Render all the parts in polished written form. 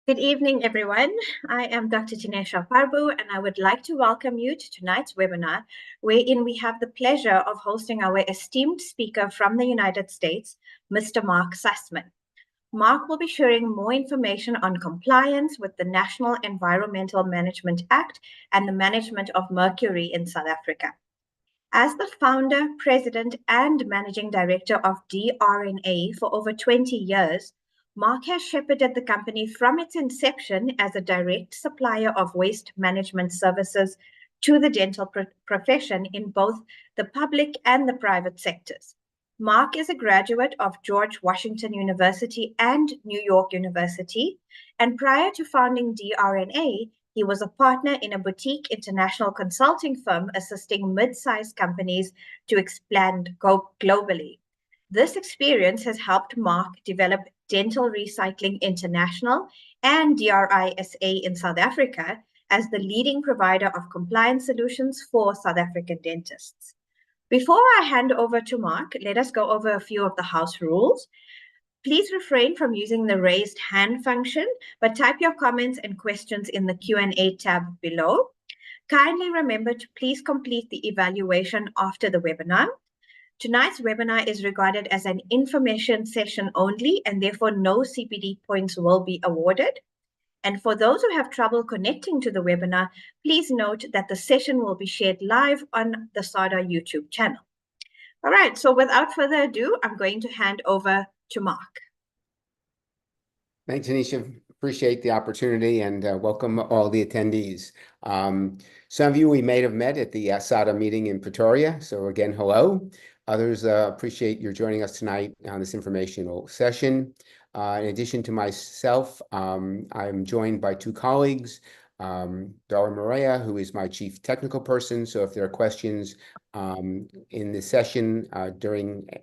Good evening, everyone. I am Dr. Tinesha Parbu, and I would like to welcome you to tonight's webinar, wherein we have the pleasure of hosting our esteemed speaker from the United States, Mr. Marc Sussman. Marc will be sharing more information on compliance with the National Environmental Management Act and the Management of Mercury in South Africa. As the founder, president, and managing director of DRNA for over 20 years, Marc has shepherded the company from its inception as a direct supplier of waste management services to the dental profession in both the public and the private sectors. Marc is a graduate of George Washington University and New York University, and prior to founding DRNA, he was a partner in a boutique international consulting firm assisting mid-sized companies to expand globally. This experience has helped Marc develop Dental Recycling International and DRISA in South Africa as the leading provider of compliance solutions for South African dentists. Before I hand over to Marc, let us go over a few of the house rules. Please refrain from using the raised hand function, but type your comments and questions in the Q&A tab below. Kindly remember to please complete the evaluation after the webinar. Tonight's webinar is regarded as an information session only, and therefore no CPD points will be awarded. And for those who have trouble connecting to the webinar, please note that the session will be shared live on the SADA YouTube channel. All right, so without further ado, I'm going to hand over to Marc. Thanks, Anisha. Appreciate the opportunity and welcome all the attendees. Some of you we may have met at the SADA meeting in Pretoria. So again, hello. Others appreciate your joining us tonight on this informational session. In addition to myself, I'm joined by two colleagues, Darwin Morea, who is my chief technical person. So if there are questions in the session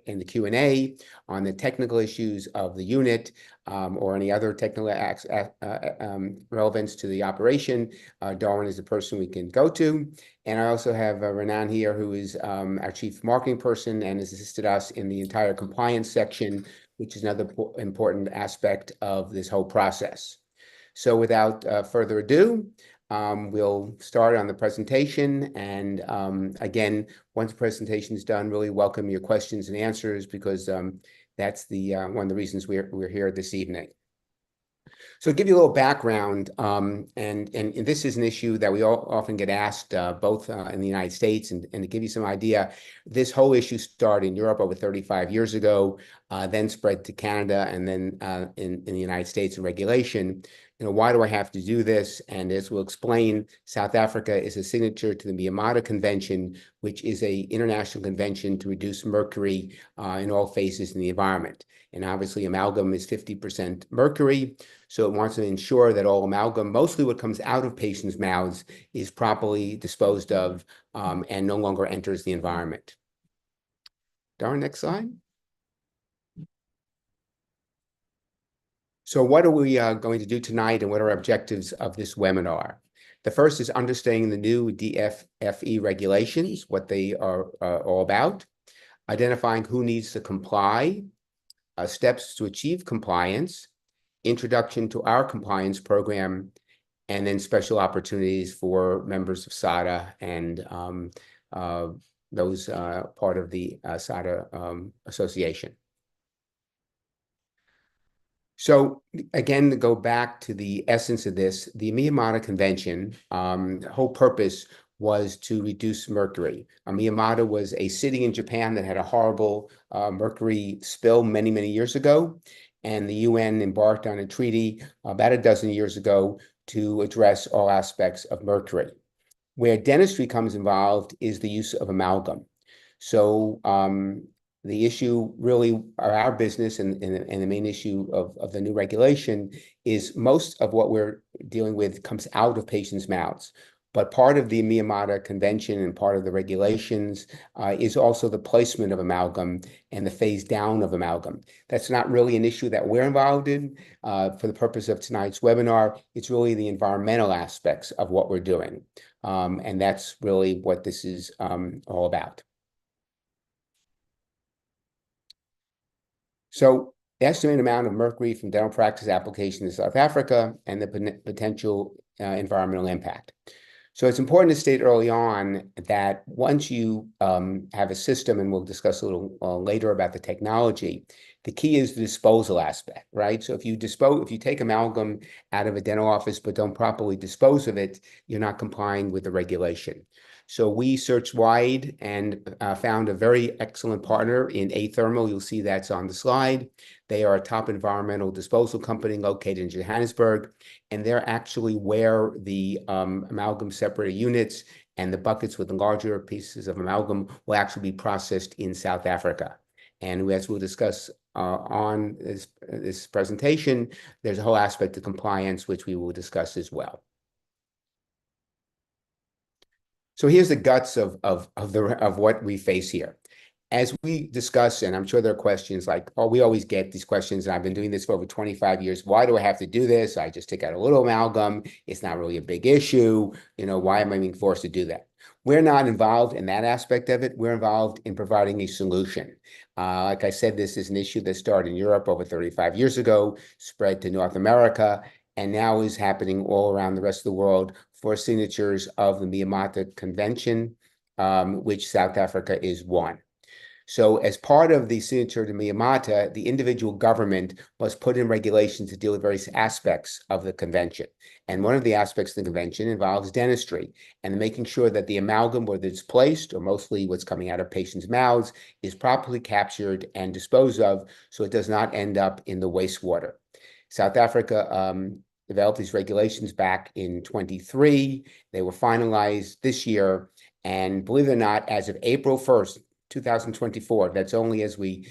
in the Q&A on the technical issues of the unit or any other technical relevance to the operation, Darwin is the person we can go to. And I also have Renan here, who is our chief marketing person and has assisted us in the entire compliance section, which is another important aspect of this whole process. So without further ado, we'll start on the presentation. And again, once the presentation is done, really welcome your questions and answers, because that's one of the reasons we're here this evening. So to give you a little background, and this is an issue that we often get asked both in the United States, and to give you some idea, this whole issue started in Europe over 35 years ago, then spread to Canada, and then in the United States in regulation. Why do I have to do this? And as we'll explain, South Africa is a signature to the Minamata Convention, which is an international convention to reduce mercury in all phases in the environment. And obviously, amalgam is 50% mercury. So it wants to ensure that all amalgam, mostly what comes out of patients' mouths, is properly disposed of and no longer enters the environment. Darwin, next slide. So what are we going to do tonight, and what are our objectives of this webinar? The first is understanding the new DFFE regulations, what they are all about, identifying who needs to comply, steps to achieve compliance, introduction to our compliance program, and then special opportunities for members of SADA and those part of the SADA association. So again, to go back to the essence of this, the Minamata Convention, the whole purpose was to reduce mercury. Minamata was a city in Japan that had a horrible mercury spill many, many years ago. And the UN embarked on a treaty about a dozen years ago to address all aspects of mercury. Where dentistry comes involved is the use of amalgam. So the issue really, our business and the main issue of the new regulation is most of what we're dealing with comes out of patients' mouths. But part of the Minamata Convention and part of the regulations is also the placement of amalgam and the phase down of amalgam. That's not really an issue that we're involved in. For the purpose of tonight's webinar, it's really the environmental aspects of what we're doing. And that's really what this is all about. So the estimated amount of mercury from dental practice application in South Africa, and the potential environmental impact. So it's important to state early on that once you have a system, and we'll discuss a little later about the technology, the key is the disposal aspect, right? So if you take amalgam out of a dental office but don't properly dispose of it, you're not complying with the regulation. So we searched wide and found a very excellent partner in Athermal. You'll see that's on the slide. They are a top environmental disposal company located in Johannesburg, and they're actually where the amalgam separator units and the buckets with the larger pieces of amalgam will actually be processed in South Africa. And as we'll discuss on this presentation, there's a whole aspect of compliance, which we will discuss as well. So here's the guts of what we face here. As we discuss, and I'm sure there are questions like, oh, we always get these questions, and I've been doing this for over 25 years. Why do I have to do this? I just take out a little amalgam. It's not really a big issue. Why am I being forced to do that? We're not involved in that aspect of it. We're involved in providing a solution. Like I said, this is an issue that started in Europe over 35 years ago, spread to North America, and now is happening all around the rest of the world for signatures of the Minamata Convention, which South Africa is one. So as part of the signature to Minamata, the individual government must put in regulations to deal with various aspects of the convention. And one of the aspects of the convention involves dentistry and making sure that the amalgam, whether it's placed or mostly what's coming out of patients' mouths, is properly captured and disposed of so it does not end up in the wastewater. South Africa developed these regulations back in 23. They were finalized this year. And believe it or not, as of April 1st, 2024, that's only as we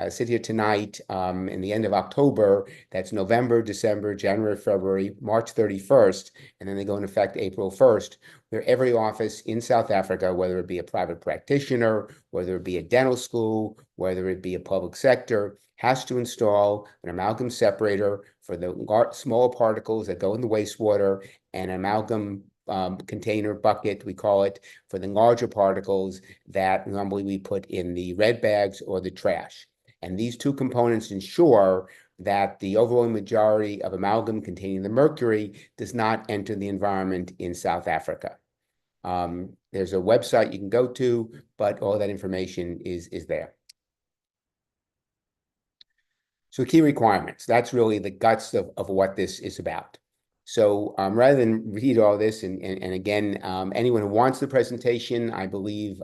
sit here tonight in the end of October, that's November, December, January, February, March 31st, and then they go into effect April 1st, where every office in South Africa, whether it be a private practitioner, whether it be a dental school, whether it be a public sector, has to install an amalgam separator for the small particles that go in the wastewater, and an amalgam container bucket, we call it, for the larger particles that normally we put in the red bags or the trash. And these two components ensure that the overwhelming majority of amalgam containing the mercury does not enter the environment in South Africa. There's a website you can go to, but all that information is there. So key requirements, that's really the guts of what this is about. So rather than read all this, and again, anyone who wants the presentation, I believe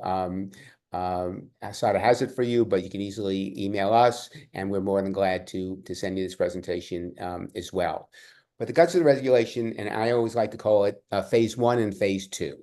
Asada has it for you, but you can easily email us, and we're more than glad to send you this presentation as well. But the guts of the regulation, and I always like to call it phase 1 and phase 2.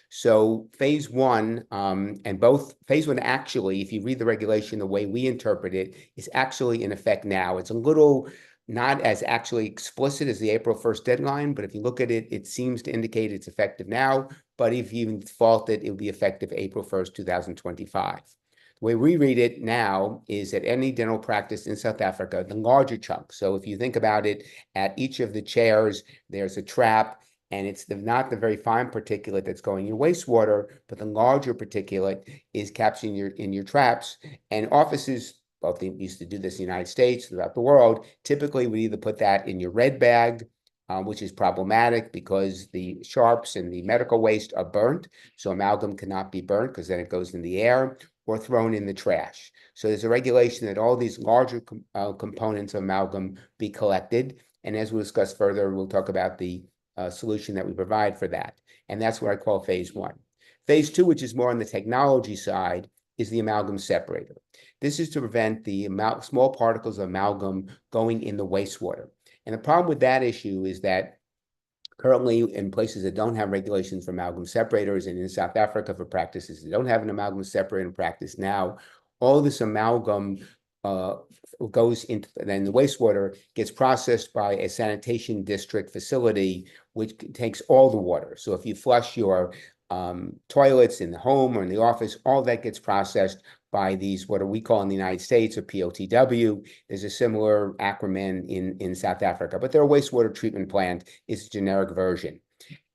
So phase 1, and both phase 1 actually, if you read the regulation the way we interpret it, is actually in effect now. It's a little not as actually explicit as the April 1st deadline, but if you look at it, it seems to indicate it's effective now. But if you even default it, it will be effective April 1st, 2025. The way we read it now is that any dental practice in South Africa, the larger chunk. So if you think about it, at each of the chairs, there's a trap, and it's not the very fine particulate that's going in wastewater, but the larger particulate is captured in your traps. And offices, both used to do this in the United States, throughout the world, typically we either put that in your red bag, which is problematic because the sharps and the medical waste are burnt. So amalgam cannot be burnt because then it goes in the air, or thrown in the trash. So there's a regulation that all these larger components of amalgam be collected. And as we'll discuss further, we'll talk about the solution that we provide for that. And that's what I call phase 1. Phase 2, which is more on the technology side, is the amalgam separator. This is to prevent the small particles of amalgam going in the wastewater. And the problem with that issue is that currently in places that don't have regulations for amalgam separators, and in South Africa for practices that don't have an amalgam separator in practice now, all this amalgam goes into, then the wastewater gets processed by a sanitation district facility, which takes all the water. So if you flush your toilets in the home or in the office, all that gets processed by these, what we call in the United States, a POTW. There's a similar acronym in South Africa, but their wastewater treatment plant is a generic version.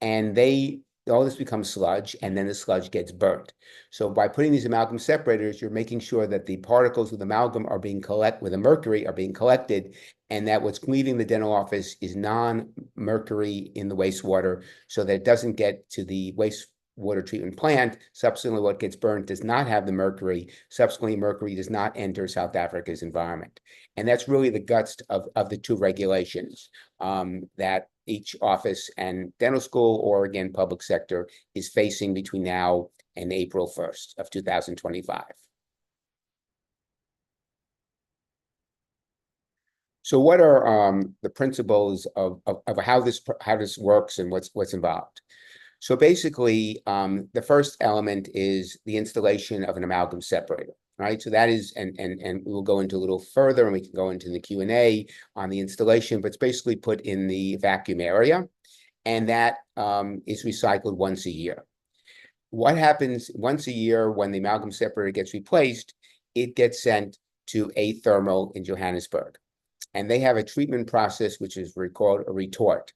And they all this becomes sludge, and then the sludge gets burnt. So by putting these amalgam separators, you're making sure that the particles with amalgam are being collected, with the mercury are being collected, and that what's leaving the dental office is non-mercury in the wastewater, so that it doesn't get to the wastewater treatment plant. Subsequently, what gets burnt does not have the mercury. Subsequently, mercury does not enter South Africa's environment. And that's really the guts of the two regulations that each office and dental school, or again, public sector, is facing between now and April 1st of 2025. So what are the principles of how this works and what's involved? So basically, the first element is the installation of an amalgam separator, right? So that is, and we'll go into a little further, and we can go into the Q&A on the installation, but it's basically put in the vacuum area, and that is recycled once a year. What happens once a year when the amalgam separator gets replaced? It gets sent to a thermal in Johannesburg. And they have a treatment process, which is called a retort.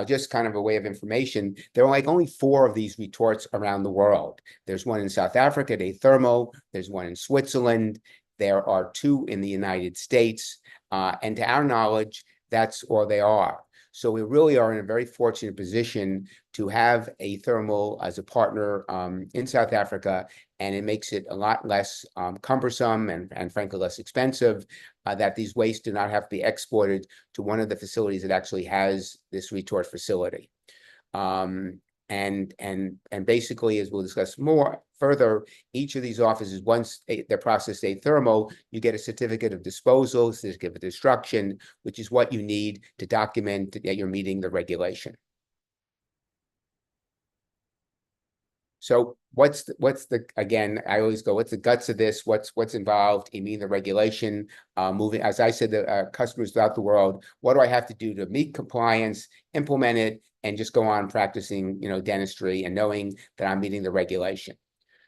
Just kind of a way of information, there are like only 4 of these retorts around the world. There's one in South Africa at a thermal. There's one in Switzerland. There are 2 in the United States. And to our knowledge, that's all they are. So we really are in a very fortunate position to have a thermal as a partner in South Africa, and it makes it a lot less cumbersome and frankly less expensive, that these wastes do not have to be exported to one of the facilities that actually has this retort facility. And basically, as we'll discuss more further, each of these offices, once they're processed a thermal, you get a certificate of disposal, certificate of destruction, which is what you need to document that you're meeting the regulation. So again, I always go, what's the guts of this? What's involved in meeting the regulation? Moving, as I said, the customers throughout the world, what do I have to do to meet compliance, implement it, and just go on practicing, dentistry and knowing that I'm meeting the regulation?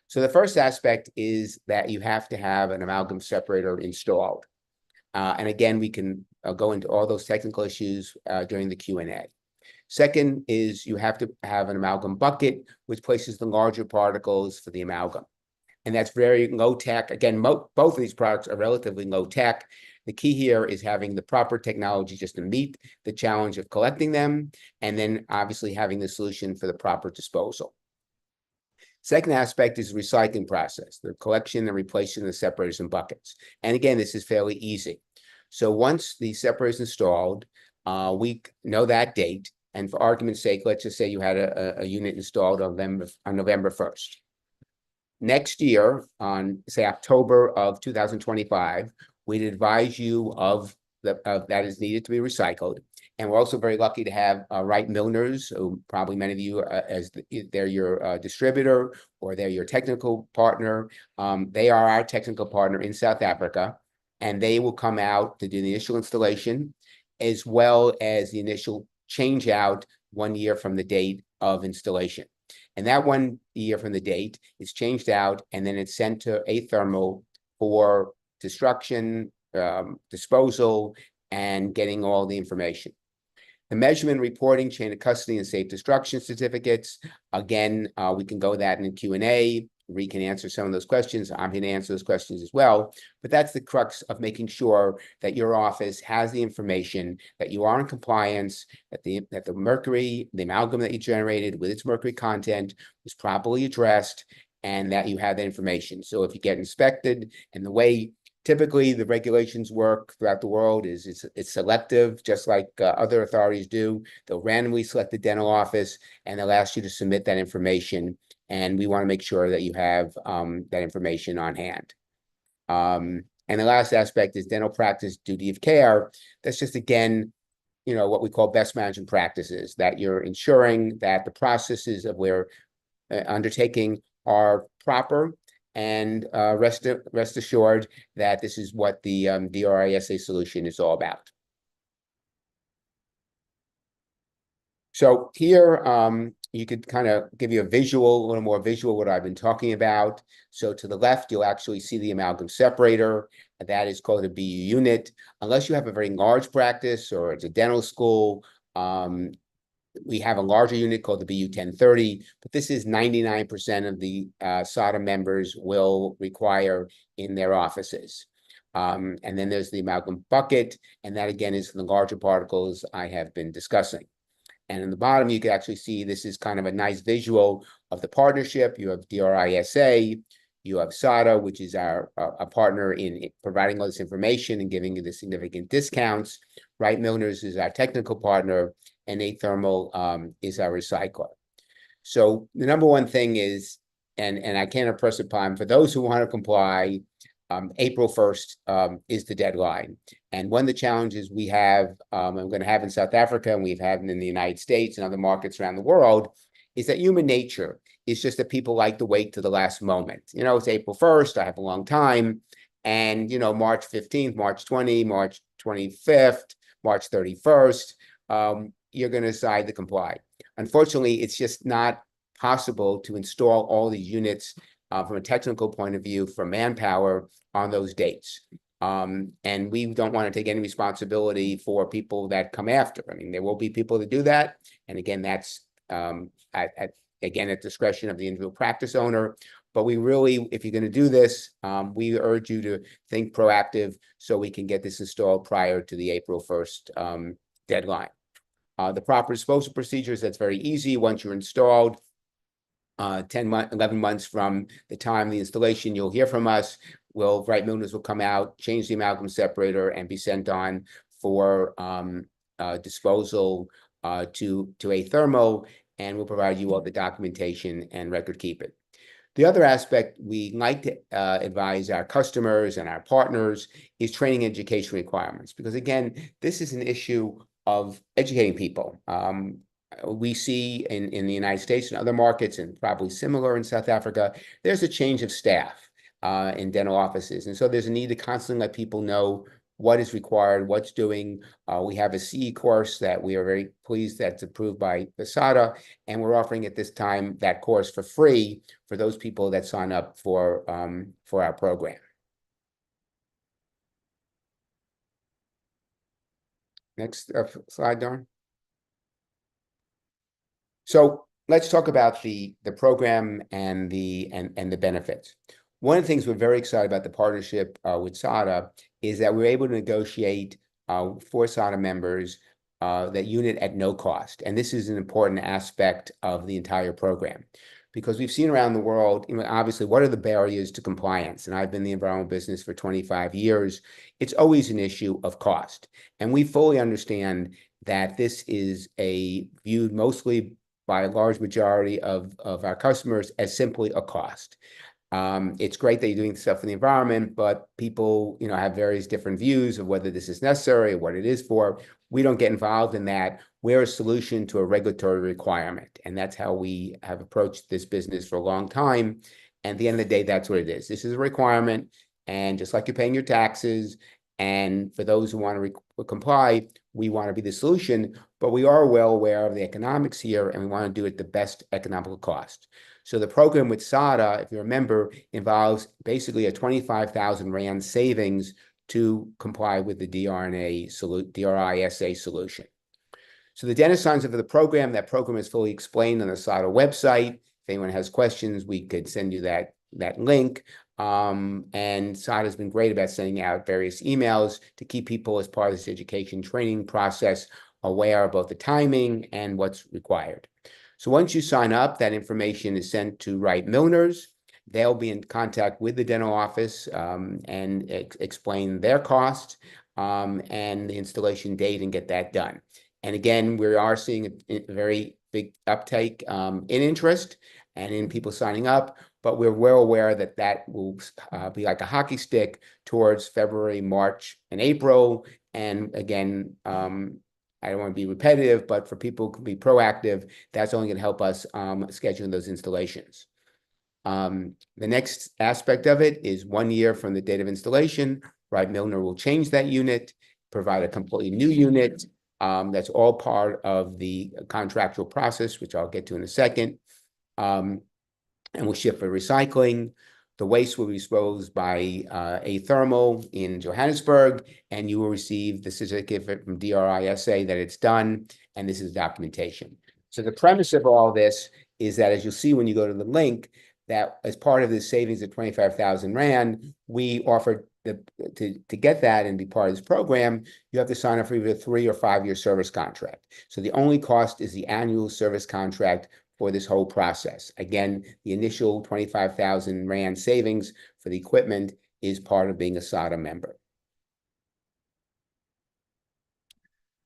So the first aspect is that you have to have an amalgam separator installed. And again, we can go into all those technical issues during the Q&A. Second is you have to have an amalgam bucket, which places the larger particles for the amalgam. And that's very low tech. Again, both of these products are relatively low tech. The key here is having the proper technology just to meet the challenge of collecting them, and then obviously having the solution for the proper disposal. Second aspect is the recycling process, the collection and replacing the separators and buckets. And again, this is fairly easy. So once the separator is installed, we know that date. And for argument's sake, let's just say you had a unit installed on November 1st. Next year, on say October of 2025, we'd advise you of that is needed to be recycled. And we're also very lucky to have Wright Milners, who probably many of you, they're your distributor or they're your technical partner. They are our technical partner in South Africa, and they will come out to do the initial installation as well as the initial change out 1 year from the date of installation. And that 1 year from the date is changed out, and then it's sent to a thermal for destruction, disposal, and getting all the information. The measurement, reporting, chain of custody, and safe destruction certificates. Again, we can go that in the Q&A. We can answer some of those questions. I'm here to answer those questions as well. But that's the crux of making sure that your office has the information, that you are in compliance, that the mercury, the amalgam that you generated with its mercury content is properly addressed, and that you have that information. So if you get inspected, and the way typically the regulations work throughout the world is it's selective, just like other authorities do. They'll randomly select the dental office, and they'll ask you to submit that information. And we want to make sure that you have that information on hand. And the last aspect is dental practice duty of care. That's just, again, what we call best management practices, that you're ensuring that the processes of we're undertaking are proper, and rest assured that this is what the DRISA solution is all about. So here, you could kind of give you a little more visual what I've been talking about. So to the left, you'll actually see the amalgam separator. That is called a BU unit. Unless you have a very large practice or it's a dental school, We have a larger unit called the BU1030, but this is 99% of the SADA members will require in their offices. And then there's the amalgam bucket, and that again is the larger particles I have been discussing. And in the bottom, you can actually see this is kind of a nice visual of the partnership. You have DRISA, you have SADA, which is our a partner in providing all this information and giving you the significant discounts. Wright Milners is our technical partner, and Athermal is our recycler. So the number one thing is, and I can't impress upon, for those who want to comply, April 1st is the deadline. And one of the challenges we have, I'm going to have in South Africa, and we've had in the United States and other markets around the world, is that human nature is just that people like to wait to the last moment. You know, it's April 1st, I have a long time, and, you know, March 15th, March 20, March 25th, March 31st, you're going to decide to comply. Unfortunately, it's just not possible to install all these units from a technical point of view for manpower on those dates. And we don't want to take any responsibility for people that come after. I mean, there will be people that do that. And again, that's at discretion of the individual practice owner. But we really, if you're going to do this, we urge you to think proactive so we can get this installed prior to the April 1st deadline. The proper disposal procedures, that's very easy. Once you're installed, 11 months from the time of the installation, you'll hear from us. Wright Milners will come out, change the amalgam separator, and be sent on for disposal to Athermal, and we'll provide you all the documentation and record keeping. The other aspect we like to advise our customers and our partners is training education requirements, because again, this is an issue of educating people. We see in the United States and other markets, and probably similar in South Africa, there's a change of staff in dental offices. And so there's a need to constantly let people know what is required, what's doing. We have a CE course that we are very pleased that's approved by the SADA, and we're offering at this time that course for free for those people that sign up for our program. Next slide, Darn. So let's talk about the program and the benefits. One of the things we're very excited about the partnership with SADA is that we're able to negotiate for SADA members that unit at no cost. And this is an important aspect of the entire program, because we've seen around the world, you know, obviously, what are the barriers to compliance? And I've been in the environmental business for 25 years. It's always an issue of cost. And we fully understand that this is viewed mostly by a large majority of our customers as simply a cost. It's great that you're doing stuff for the environment, but people, you know, have various different views of whether this is necessary or what it is for. We don't get involved in that. We're a solution to a regulatory requirement, and that's how we have approached this business for a long time. And at the end of the day, that's what it is. This is a requirement, and just like you're paying your taxes, and for those who want to comply, we want to be the solution, but we are well aware of the economics here, and we want to do it at the best economical cost. So the program with SADA, if you remember, involves basically a 25,000 Rand savings to comply with the DRISA solution. So the dentist signs up for the program. That program is fully explained on the SADA website. If anyone has questions, we could send you that link. And SADA has been great about sending out various emails to keep people, as part of this education training process, aware of both the timing and what's required. So once you sign up, that information is sent to Wright Milners. They'll be in contact with the dental office and explain their costs and the installation date and get that done. And again, we are seeing a very big uptake in interest and in people signing up, but we're well aware that that will be like a hockey stick towards February, March, and April. And again, I don't want to be repetitive, but for people who can be proactive, that's only going to help us scheduling those installations. The next aspect of it is 1 year from the date of installation. Wright Milner will change that unit, provide a completely new unit. That's all part of the contractual process, which I'll get to in a second. And we'll ship for recycling. The waste will be disposed by Athermal in Johannesburg, and you will receive the certificate from DRISA that it's done, and this is documentation. So the premise of all this is that, as you'll see when you go to the link, that as part of this savings of 25,000 Rand, we offer to get that and be part of this program, you have to sign up for either a 3 or 5 year service contract. So the only cost is the annual service contract for this whole process. Again, the initial 25,000 Rand savings for the equipment is part of being a SADA member.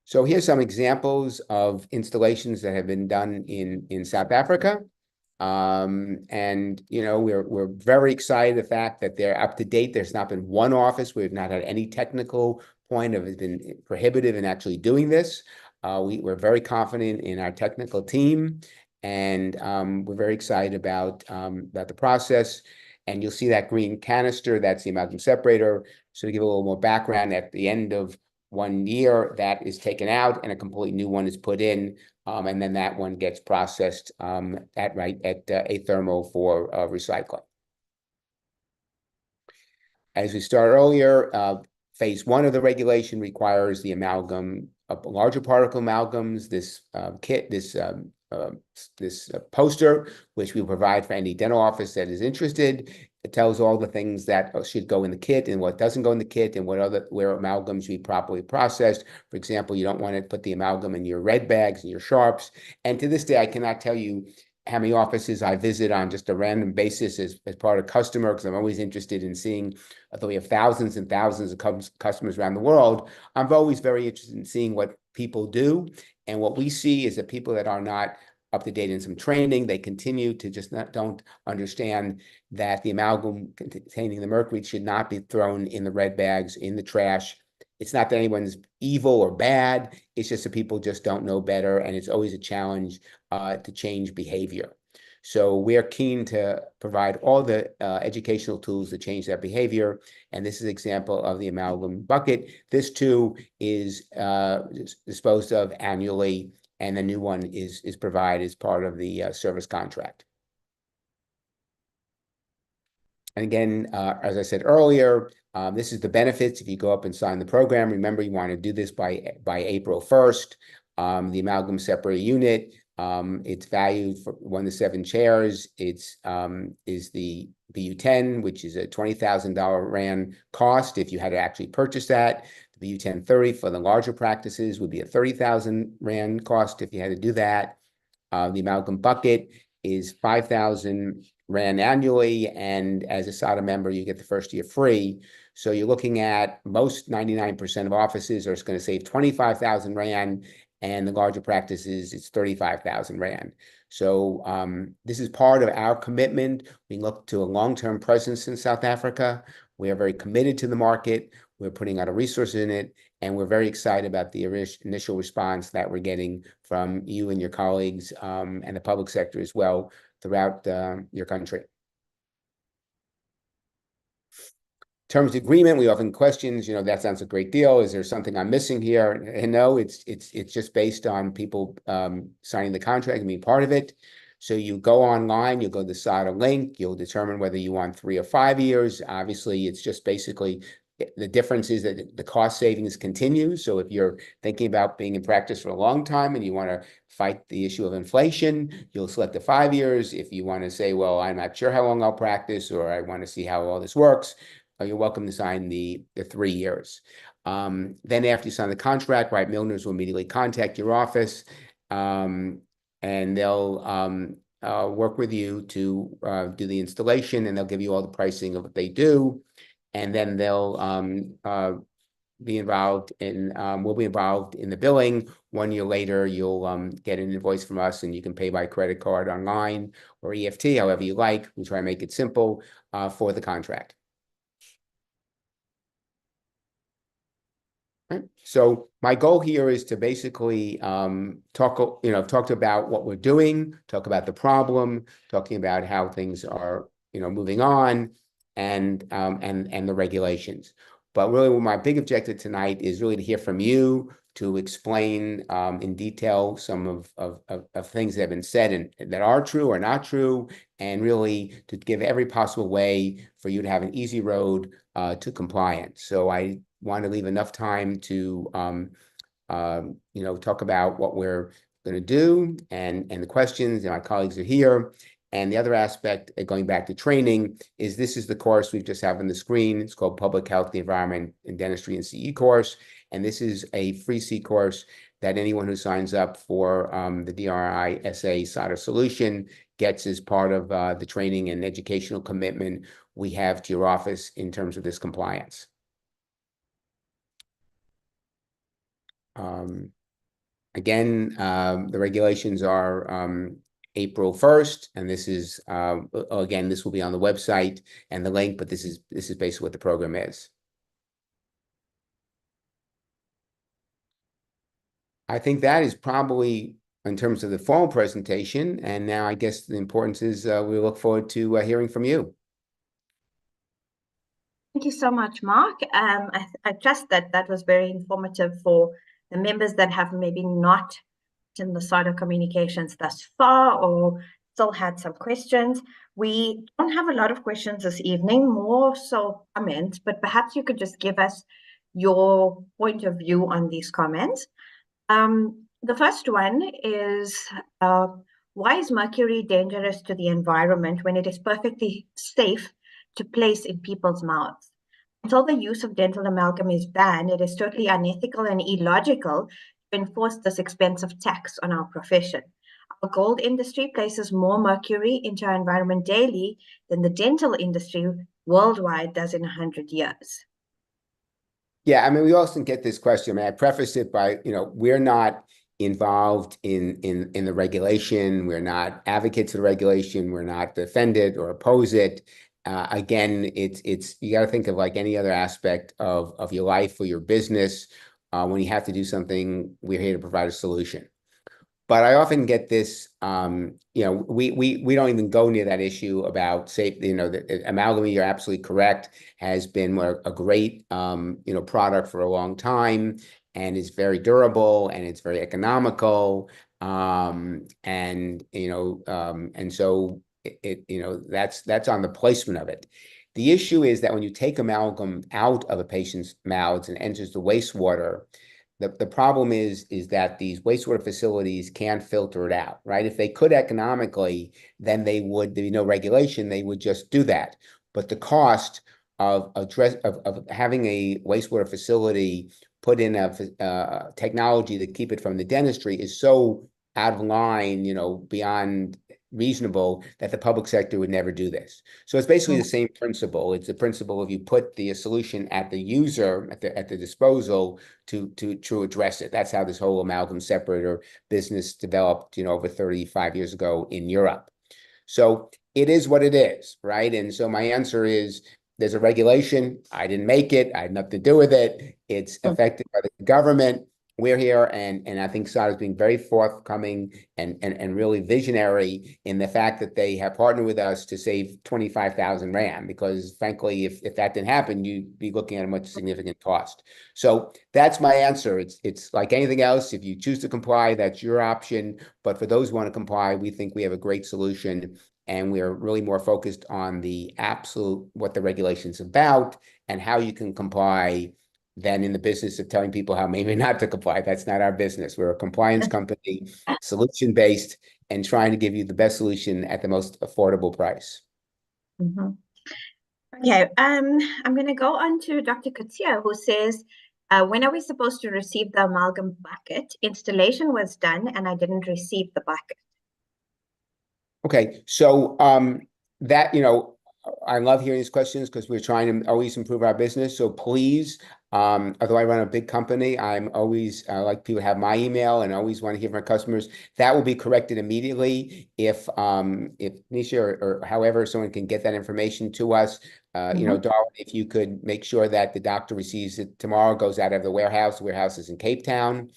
So here's some examples of installations that have been done in South Africa. And we're very excited the fact that they're up to date. There's not been one office. We've not had any technical point of it been prohibitive in actually doing this. We're very confident in our technical team, and we're very excited about the process. And you'll see that green canister, that's the amalgam separator. So to give a little more background, at the end of 1 year, that is taken out and a completely new one is put in. And then that one gets processed at a thermal for recycling. As we started earlier, phase 1 of the regulation requires the amalgam, larger particle amalgams, this kit, this poster, which we provide for any dental office that is interested. It tells all the things that should go in the kit and what doesn't go in the kit and where amalgams should be properly processed. For example, you don't want to put the amalgam in your red bags and your sharps. And to this day, I cannot tell you how many offices I visit on just a random basis as part of customer, because I'm always interested in seeing, although we have thousands and thousands of customers around the world, I'm always very interested in seeing what people do. And what we see is that people that are not up to date in some training, they continue to just don't understand that the amalgam containing the mercury should not be thrown in the red bags, in the trash. It's not that anyone's evil or bad. It's just that people just don't know better. And it's always a challenge to change behavior. So we're keen to provide all the educational tools to change that behavior. And this is an example of the amalgam bucket. This too is disposed of annually, and the new one is provided as part of the service contract. And again, as I said earlier, this is the benefits if you go up and sign the program. Remember, you want to do this by April 1st. The amalgam separator unit, it's valued for 1 to 7 chairs. It's is the BU10, which is a $20,000 Rand cost if you had to actually purchase that. The BU1030 for the larger practices would be a 30,000 Rand cost if you had to do that. The amalgam bucket is 5,000 Rand annually, and as a SADA member, you get the first year free. So you're looking at most 99% of offices are going to save 25,000 Rand, and the larger practices, it's 35,000 Rand. So this is part of our commitment. We look to a long-term presence in South Africa. We are very committed to the market. We're putting out a resource in it, and we're very excited about the initial response that we're getting from you and your colleagues and the public sector as well throughout your country. Terms of agreement, we often questions, that sounds a great deal. Is there something I'm missing here? And no, it's just based on people signing the contract and being part of it. So you go online, you'll go to the SADA link, you'll determine whether you want 3 or 5 years. Obviously, it's just basically the difference is that the cost savings continue. So if you're thinking about being in practice for a long time and you want to fight the issue of inflation, you'll select the 5 years. If you want to say, well, I'm not sure how long I'll practice, or I want to see how all this works, you're welcome to sign the 3 years. Then after you sign the contract, right, Milners will immediately contact your office, and they'll work with you to do the installation, and they'll give you all the pricing of what they do. And then they'll be involved in, we'll be involved in the billing. 1 year later, you'll get an invoice from us, and you can pay by credit card online or EFT, however you like. We try to make it simple for the contract. Right. So my goal here is to basically talk about what we're doing, talk about the problem, talking about how things are, moving on, and the regulations. But really, my big objective tonight is really to hear from you, to explain in detail some of things that have been said and that are true or not true, and really to give every possible way for you to have an easy road to compliance. So I want to leave enough time to talk about what we're going to do and the questions, and my colleagues are here. And the other aspect, going back to training, is this is the course we just have on the screen. It's called Public Health, the Environment, and Dentistry and CE course. And this is a free C course that anyone who signs up for the DRI SA solder solution gets as part of the training and educational commitment we have to your office in terms of this compliance. Again, the regulations are April 1st, and this is again, this will be on the website and the link, but this is basically what the program is. I think that is probably in terms of the formal presentation, and now I guess the importance is we look forward to hearing from you. Thank you so much, Mark. I trust that that was very informative for the members that have maybe not in the side of communications thus far or still had some questions. We don't have a lot of questions this evening, more so comments, but perhaps you could just give us your point of view on these comments. The first one is, why is mercury dangerous to the environment when it is perfectly safe to place in people's mouths? Until the use of dental amalgam is banned, it is totally unethical and illogical to enforce this expensive tax on our profession. Our gold industry places more mercury into our environment daily than the dental industry worldwide does in 100 years. Yeah, I mean, we often get this question. I mean, I preface it by, we're not involved in the regulation. We're not advocates of the regulation. We're not defend it or oppose it. Again, it's you got to think of like any other aspect of your life or your business. When you have to do something, we're here to provide a solution. But I often get this, we don't even go near that issue about safety. The amalgam, you're absolutely correct, has been a great, product for a long time, and is very durable and it's very economical. And so that's on the placement of it. The issue is that when you take amalgam out of a patient's mouths and enters the wastewater, the problem is that these wastewater facilities can't filter it out, right? If they could economically, then there'd be no regulation, they would just do that. But the cost of having a wastewater facility put in a technology to keep it from the dentistry is so out of line, beyond reasonable, that the public sector would never do this. So it's basically the same principle. It's the principle of you put the solution at the user, at the disposal to address it. That's how this whole amalgam separator business developed, over 35 years ago in Europe. So it is what it is, right? And so my answer is, there's a regulation. I didn't make it. I had nothing to do with it. It's affected by the government. We're here, and I think SADA is being very forthcoming and really visionary in the fact that they have partnered with us to save 25,000 Rand, because frankly, if that didn't happen, you'd be looking at a much significant cost. So that's my answer. It's like anything else. If you choose to comply, that's your option. But for those who want to comply, we think we have a great solution, and we are really more focused on the absolute, what the regulation's about and how you can comply, than in the business of telling people how maybe not to comply. That's not our business. We're a compliance company, solution-based, and trying to give you the best solution at the most affordable price. Mm-hmm. Okay, I'm going to go on to Dr. Katia, who says, when are we supposed to receive the amalgam bucket? Installation was done, and I didn't receive the bucket. Okay, so that, I love hearing these questions because we're trying to always improve our business. So please, although I run a big company, I'm always like people have my email and always want to hear from our customers. That will be corrected immediately if Nisha or however someone can get that information to us. Darwin, if you could make sure that the doctor receives it tomorrow, goes out of the warehouse. The warehouse is in Cape Town.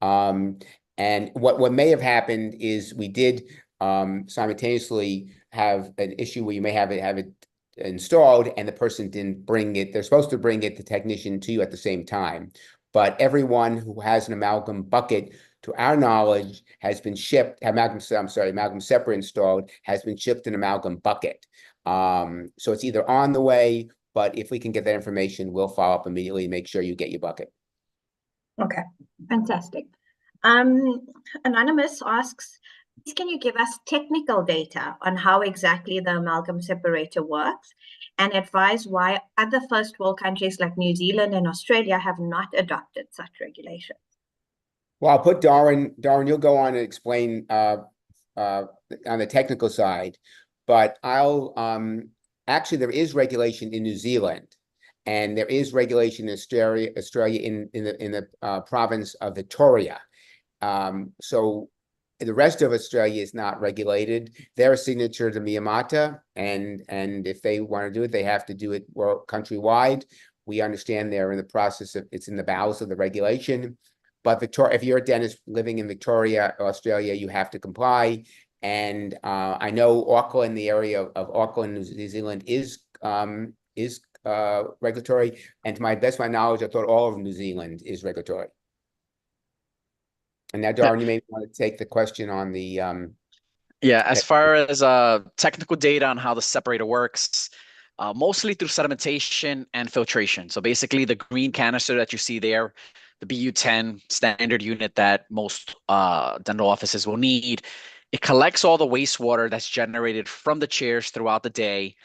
And what may have happened is we did simultaneously have an issue where you may have it installed and the person didn't bring it. They're supposed to bring it, the technician, to you at the same time. But everyone who has an amalgam bucket, to our knowledge, has been shipped, amalgam separator installed, has been shipped an amalgam bucket. So it's either on the way, but if we can get that information, we'll follow up immediately and make sure you get your bucket. Okay, fantastic. Um, Anonymous asks, please can you give us technical data on how exactly the amalgam separator works and advise why other first world countries like New Zealand and Australia have not adopted such regulations? Well, I'll put Darwin. Darwin, you'll go on and explain on the technical side, but I'll actually there is regulation in New Zealand, and there is regulation in Australia in the province of Victoria. So the rest of Australia is not regulated. They're a signature to Miyamata, and if they want to do it, they have to do it countrywide. We understand they're in the process of it's in the bowels of the regulation. But Victoria, if you're a dentist living in Victoria, Australia, you have to comply. And I know Auckland, the area of Auckland, New Zealand, is regulatory. And to my best of my knowledge, I thought all of New Zealand is regulatory. And now, Darren, you may want to take the question on the Yeah, as far as technical data on how the separator works, mostly through sedimentation and filtration. So basically the green canister that you see there, the BU10 standard unit that most dental offices will need, it collects all the wastewater that's generated from the chairs throughout the day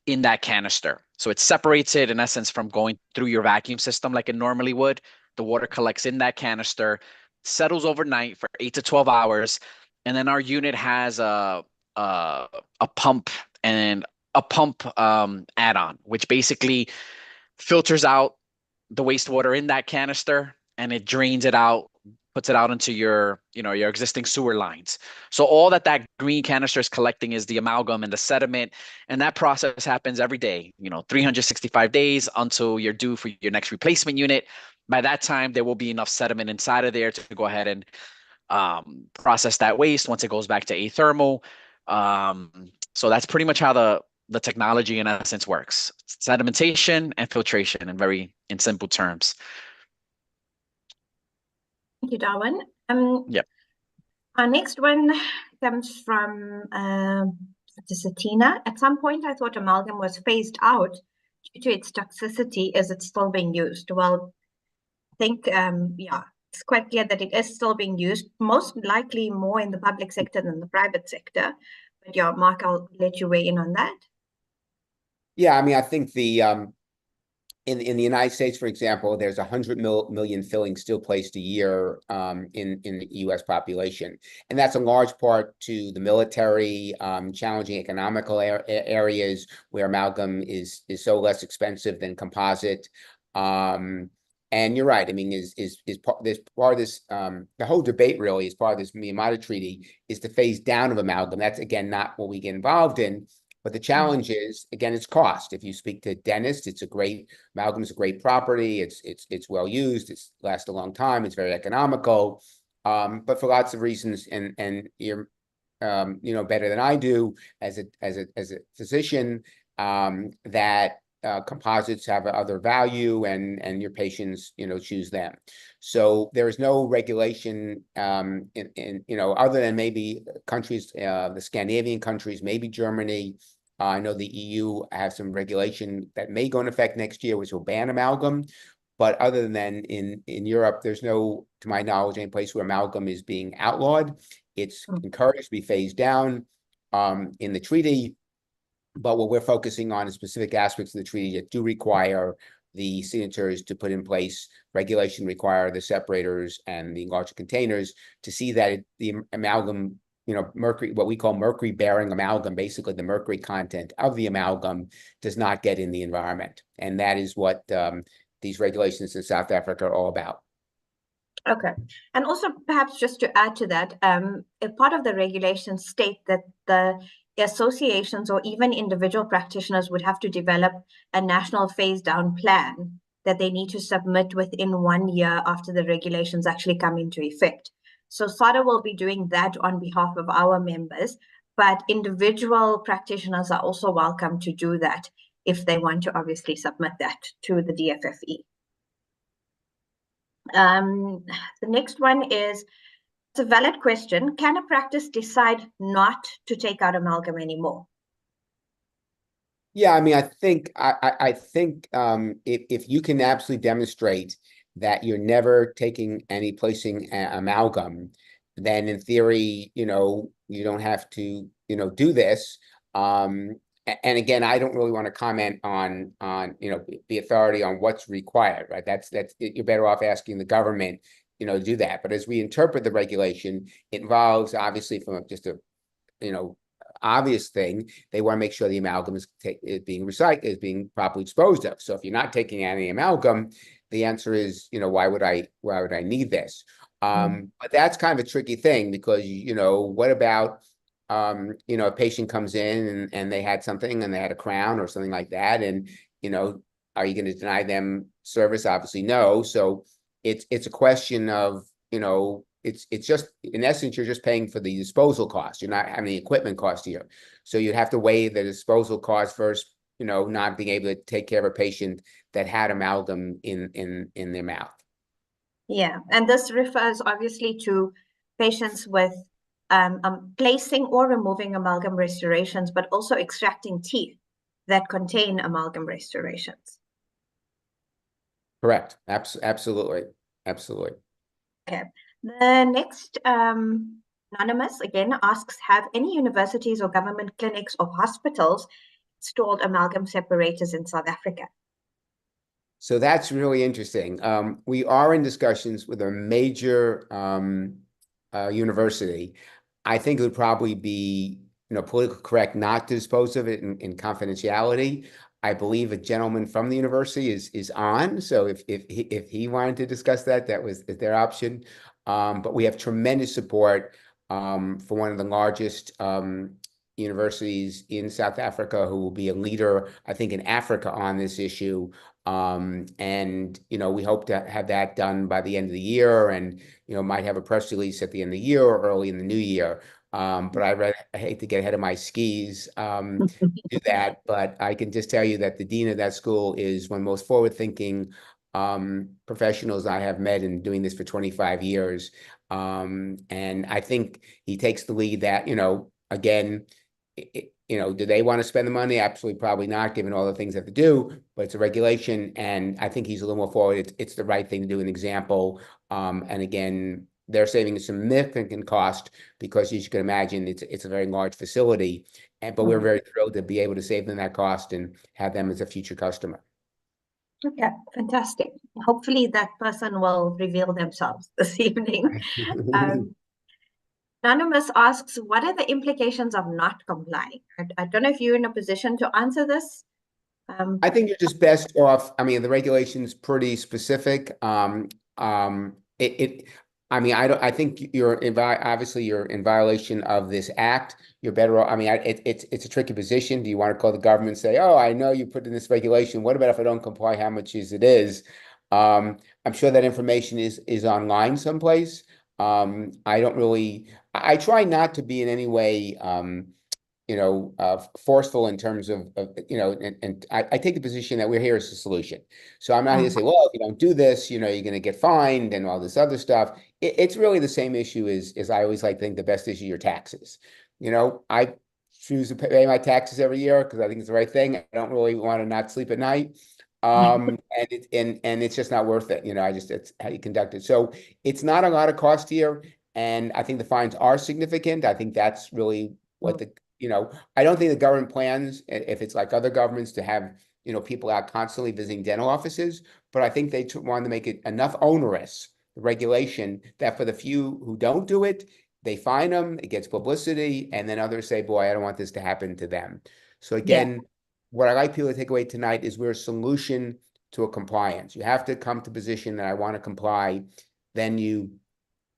in that canister. So it separates it in essence from going through your vacuum system like it normally would. The water collects in that canister, settles overnight for 8 to 12 hours, and then our unit has a pump and a pump add-on, which basically filters out the wastewater in that canister and it drains it out, puts it out into your, your existing sewer lines. So all that green canister is collecting is the amalgam and the sediment, and that process happens every day, 365 days until you're due for your next replacement unit. By that time, there will be enough sediment inside of there to go ahead and process that waste once it goes back to athermal. So that's pretty much how the technology in essence works: sedimentation and filtration in simple terms. Thank you, Darwin. Yep. Our next one comes from Satina. At some point, I thought amalgam was phased out due to its toxicity. Is it still being used? Well, I think, yeah, it's quite clear that it is still being used, most likely more in the public sector than the private sector. But yeah, Mark, I'll let you weigh in on that. Yeah, I mean, I think the in the United States, for example, there's 100 million fillings still placed a year in the U.S. population, and that's a large part to the military, challenging economical areas where amalgam is so less expensive than composite. And you're right. I mean, there's part of this the whole debate really is part of this Miyamata Treaty is the phase down of amalgam. That's again not what we get involved in. But the challenge is, again, it's cost. If you speak to dentists, amalgam is a great property. It's well used. It's lasts a long time. It's very economical. But for lots of reasons, and you're, better than I do as a physician, that composites have other value, and your patients, choose them. So there is no regulation other than maybe countries, the Scandinavian countries, maybe Germany. I know the EU have some regulation that may go into effect next year, which will ban amalgam. But other than that, in Europe, there's no, to my knowledge, any place where amalgam is being outlawed. It's encouraged to be phased down in the treaty. But what we're focusing on is specific aspects of the treaty that do require the signatories to put in place regulation, require the separators and the larger containers to see that the amalgam, mercury, what we call mercury bearing amalgam, basically the mercury content of the amalgam does not get in the environment. And that is what these regulations in South Africa are all about. Okay. And also perhaps just to add to that, a part of the regulations state that the associations or even individual practitioners would have to develop a national phase down plan that they need to submit within 1 year after the regulations actually come into effect. So SADA will be doing that on behalf of our members, but individual practitioners are also welcome to do that if they want to obviously submit that to the DFFE. The next one is, it's a valid question. Can a practice decide not to take out amalgam anymore? Yeah, I mean, I think if you can absolutely demonstrate that you're never taking any placing amalgam, then in theory, you don't have to, do this. And again, I don't really want to comment on the authority on what's required, right? That's you're better off asking the government, to do that. But as we interpret the regulation, it involves obviously from just a obvious thing, they want to make sure the amalgam is being recycled, is being properly disposed of. So if you're not taking any amalgam, the answer is, why would I need this? But that's kind of a tricky thing because, what about, a patient comes in and they had something and they had a crown or something like that. And, are you going to deny them service? Obviously, no. So it's a question of, it's just, in essence, you're just paying for the disposal cost. You're not having the equipment cost here. So you'd have to weigh the disposal cost versus, not being able to take care of a patient that had amalgam in their mouth. Yeah, and this refers obviously to patients with placing or removing amalgam restorations, but also extracting teeth that contain amalgam restorations. Correct. Absolutely. Absolutely. Okay. The next anonymous again asks, have any universities or government clinics or hospitals installed amalgam separators in South Africa? So that's really interesting. We are in discussions with a major university. I think it would probably be, politically correct not to dispose of it in confidentiality. I believe a gentleman from the university is on. So if he wanted to discuss that was their option. But we have tremendous support for one of the largest universities in South Africa, who will be a leader, I think, in Africa on this issue. And, we hope to have that done by the end of the year and, might have a press release at the end of the year or early in the new year. But I hate to get ahead of my skis, do that. But I can just tell you that the dean of that school is one of the most forward-thinking professionals I have met in doing this for 25 years. And I think he takes the lead that, again, do they want to spend the money? Absolutely, probably not, given all the things they have to do, but it's a regulation. And I think he's a little more forward. It's the right thing to do, an example. And again, they're saving a significant cost because, as you can imagine, it's a very large facility. But we're very thrilled to be able to save them that cost and have them as a future customer. Okay, fantastic. Hopefully that person will reveal themselves this evening. Anonymous asks, what are the implications of not complying? I don't know if you're in a position to answer this. I think you're just best off. I mean, the regulation's pretty specific. I think obviously you're in violation of this act. You're better off. I mean, it's a tricky position. Do you want to call the government and say, "Oh, I know you put in this regulation. What about if I don't comply? How much is it is?" I'm sure that information is online someplace. I try not to be in any way, forceful in terms of and I take the position that we're here as a solution. So I'm not here to say, well, if you don't do this, you're going to get fined and all this other stuff. It's really the same issue as I always like to think the best issue, your taxes. I choose to pay my taxes every year because I think it's the right thing. I don't really want to not sleep at night. And it's just not worth it. It's how you conduct it. So it's not a lot of cost here. And I think the fines are significant. I think that's really what I don't think the government plans, if it's like other governments, to have, people out constantly visiting dental offices. But I think they want to make it enough onerous, the regulation, that for the few who don't do it, they fine them, it gets publicity, and then others say, boy, I don't want this to happen to them. So again, what I like people to take away tonight is we're a solution to a compliance. You have to come to position that I want to comply. Then you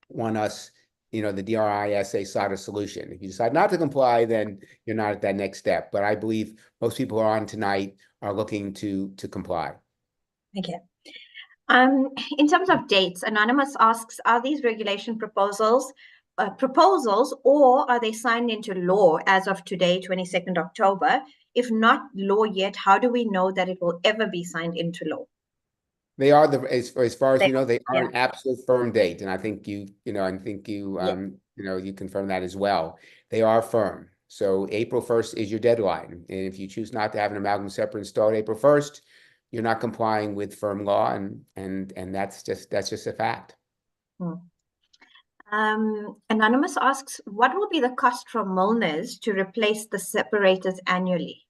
want us, the DRISA side of solution. If you decide not to comply, then you're not at that next step. But I believe most people who are on tonight are looking to comply. Okay. In terms of dates, Anonymous asks, are these regulation proposals or are they signed into law as of today, 22nd October? If not law yet, how do we know that it will ever be signed into law? They are as far as we know, they are an absolute firm date. And I think you confirm that as well. They are firm. So April 1st is your deadline. And if you choose not to have an amalgam separator installed April 1st, you're not complying with firm law, and that's just a fact. Anonymous asks, what will be the cost from Molners to replace the separators annually?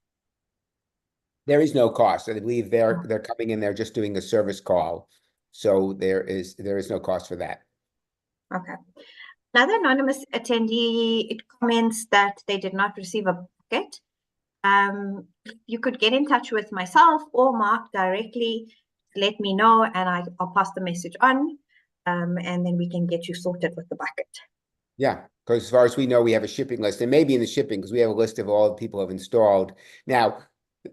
There is no cost. I believe they're coming in, they're just doing a service call. So there is no cost for that. Okay. Another anonymous attendee comments that they did not receive a bucket. You could get in touch with myself or Mark directly. Let me know, and I'll pass the message on, and then we can get you sorted with the bucket. Yeah, because as far as we know, we have a shipping list, and maybe in the shipping, because we have a list of all the people who have installed. Now,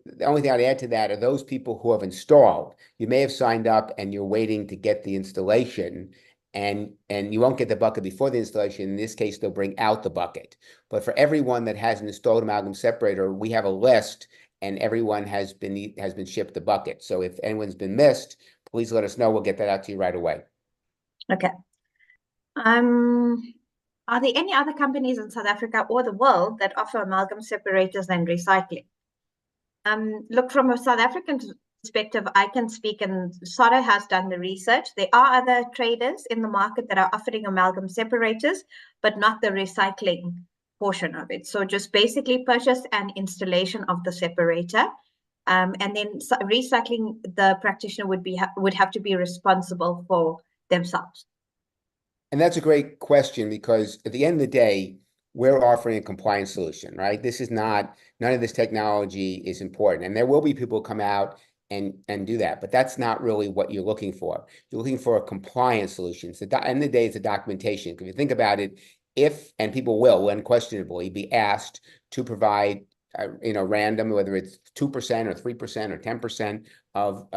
the only thing I'd add to that are those people who have installed. You may have signed up and you're waiting to get the installation, and you won't get the bucket before the installation. In this case, they'll bring out the bucket. But for everyone that has an installed amalgam separator, we have a list, and everyone has been shipped the bucket. So if anyone's been missed, please let us know. We'll get that out to you right away. Okay. Are there any other companies in South Africa or the world that offer amalgam separators and recycling? Look, from a South African perspective, I can speak, and SOTA has done the research. There are other traders in the market that are offering amalgam separators, but not the recycling portion of it. So just basically purchase an installation of the separator, and then recycling, the practitioner would have to be responsible for themselves. And that's a great question, because at the end of the day, we're offering a compliance solution, right? This is not, none of this technology is important. And there will be people who come out and do that, but that's not really what you're looking for. You're looking for a compliance solution. So at the end of the day, it's a documentation. If you think about it, and people will unquestionably be asked to provide random, whether it's 2% or 3% or 10% of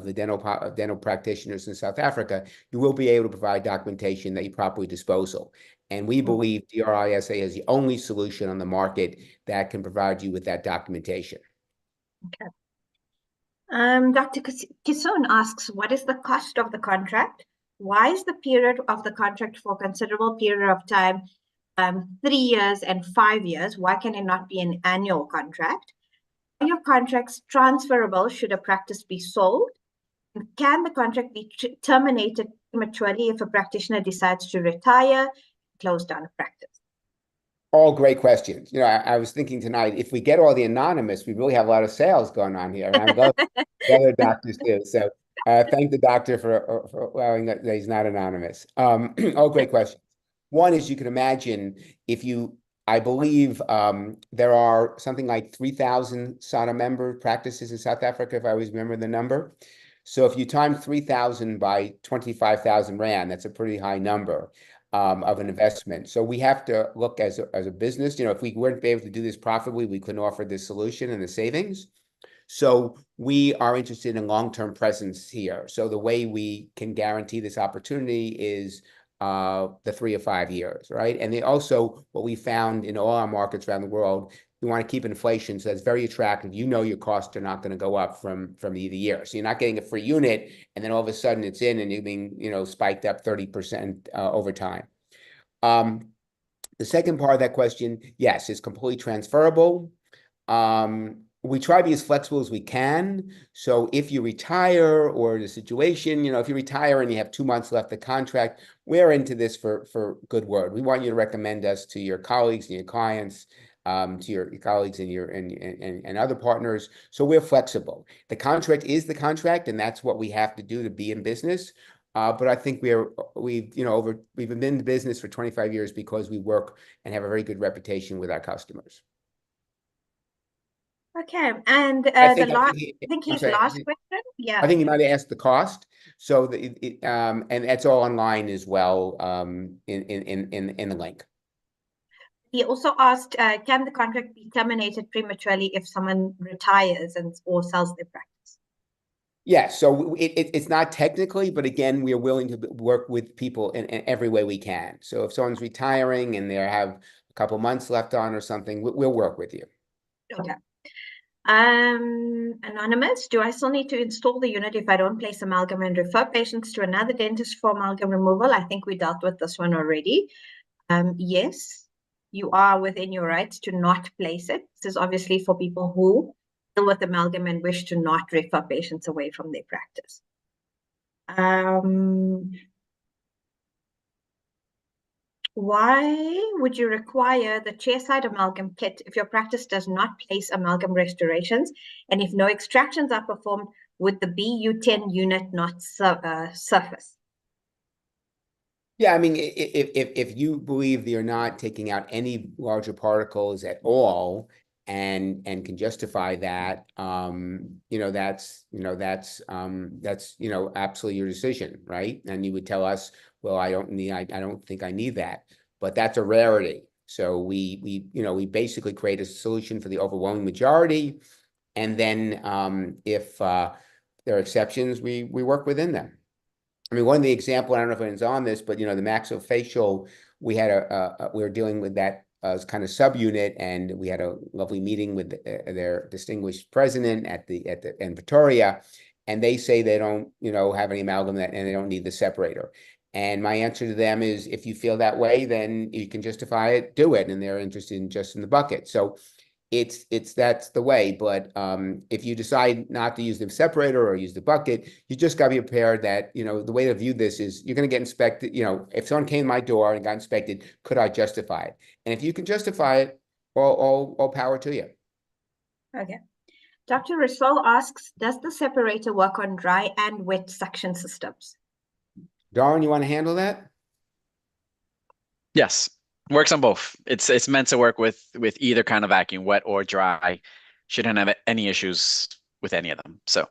the dental practitioners in South Africa, you will be able to provide documentation that you properly disposal. And we believe DRISA is the only solution on the market that can provide you with that documentation. Okay. Dr. Kisoon asks, what is the cost of the contract? Why is the period of the contract for a considerable period of time 3 years and 5 years? Why can it not be an annual contract? Are your contracts transferable should a practice be sold? And can the contract be terminated prematurely if a practitioner decides to retire, close down a practice? All great questions. I was thinking tonight, if we get all the anonymous, we really have a lot of sales going on here. And I'm glad the other doctors too. So thank the doctor for allowing that he's not anonymous. All great questions. One is, you can imagine, I believe there are something like 3,000 SOTA member practices in South Africa, if I always remember the number. So if you times 3,000 by 25,000 Rand, that's a pretty high number of an investment. So we have to look as a business. If we weren't able to do this profitably, we couldn't offer this solution and the savings. So we are interested in long-term presence here. So the way we can guarantee this opportunity is the 3 or 5 years, right? And also, what we found in all our markets around the world, we want to keep inflation, so that's very attractive. Your costs are not going to go up from the year. So you're not getting a free unit, and then all of a sudden it's in, and you're being spiked up 30% over time. The second part of that question, yes, is completely transferable. We try to be as flexible as we can. So if you retire, or the situation, if you retire and you have 2 months left of the contract, we're into this for good word. We want you to recommend us to your colleagues and your clients, to your colleagues and other partners. So we're flexible. The contract is the contract, and that's what we have to do to be in business. But I think we've been in the business for 25 years because we work and have a very good reputation with our customers. Okay, and I think his last question. Yeah, I think you might have asked the cost. So and that's all online as well, in the link. He also asked, can the contract be terminated prematurely if someone retires or sells their practice? Yeah, so it's not technically, but again, we are willing to work with people in every way we can. So if someone's retiring and they have a couple months left on or something, we'll work with you. Okay. Anonymous, do I still need to install the unit if I don't place amalgam and refer patients to another dentist for amalgam removal? I think we dealt with this one already. Yes, you are within your rights to not place it. This is obviously for people who deal with amalgam and wish to not refer patients away from their practice. Why would you require the chairside amalgam kit if your practice does not place amalgam restorations, and if no extractions are performed, would the BU10 unit not surface? Yeah, I mean, if you believe that you're not taking out any larger particles at all and can justify that, that's absolutely your decision, right? And you would tell us, well, I don't think I need that, but that's a rarity. So we basically create a solution for the overwhelming majority, and then if there are exceptions, we work within them. I mean, one of the example, I don't know if anyone's on this, but the maxillofacial, we were dealing with that kind of subunit, and we had a lovely meeting with their distinguished president in Victoria, and they say they don't have any amalgam and they don't need the separator. And my answer to them is, if you feel that way, then you can justify it, do it, and they're interested in just in the bucket. So that's the way. But if you decide not to use the separator or use the bucket, you just got to be prepared that the way to view this is you're going to get inspected. If someone came to my door and got inspected, could I justify it? And if you can justify it, all power to you. Okay. Dr. Rousseau asks, does the separator work on dry and wet suction systems? Darwin, you want to handle that? Yes. Works on both. It's meant to work with either kind of vacuum, wet or dry. Shouldn't have any issues with any of them. So,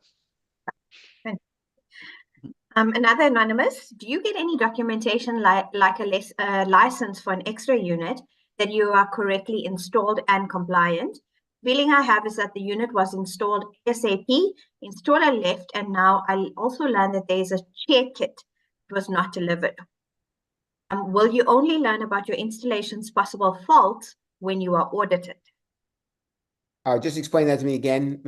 another anonymous, do you get any documentation like a license for an X-ray unit that you are correctly installed and compliant? Feeling I have is that the unit was installed ASAP, installer left, and now I also learned that there is a chair kit that was not delivered. Will you only learn about your installation's possible faults when you are audited? Just explain that to me again.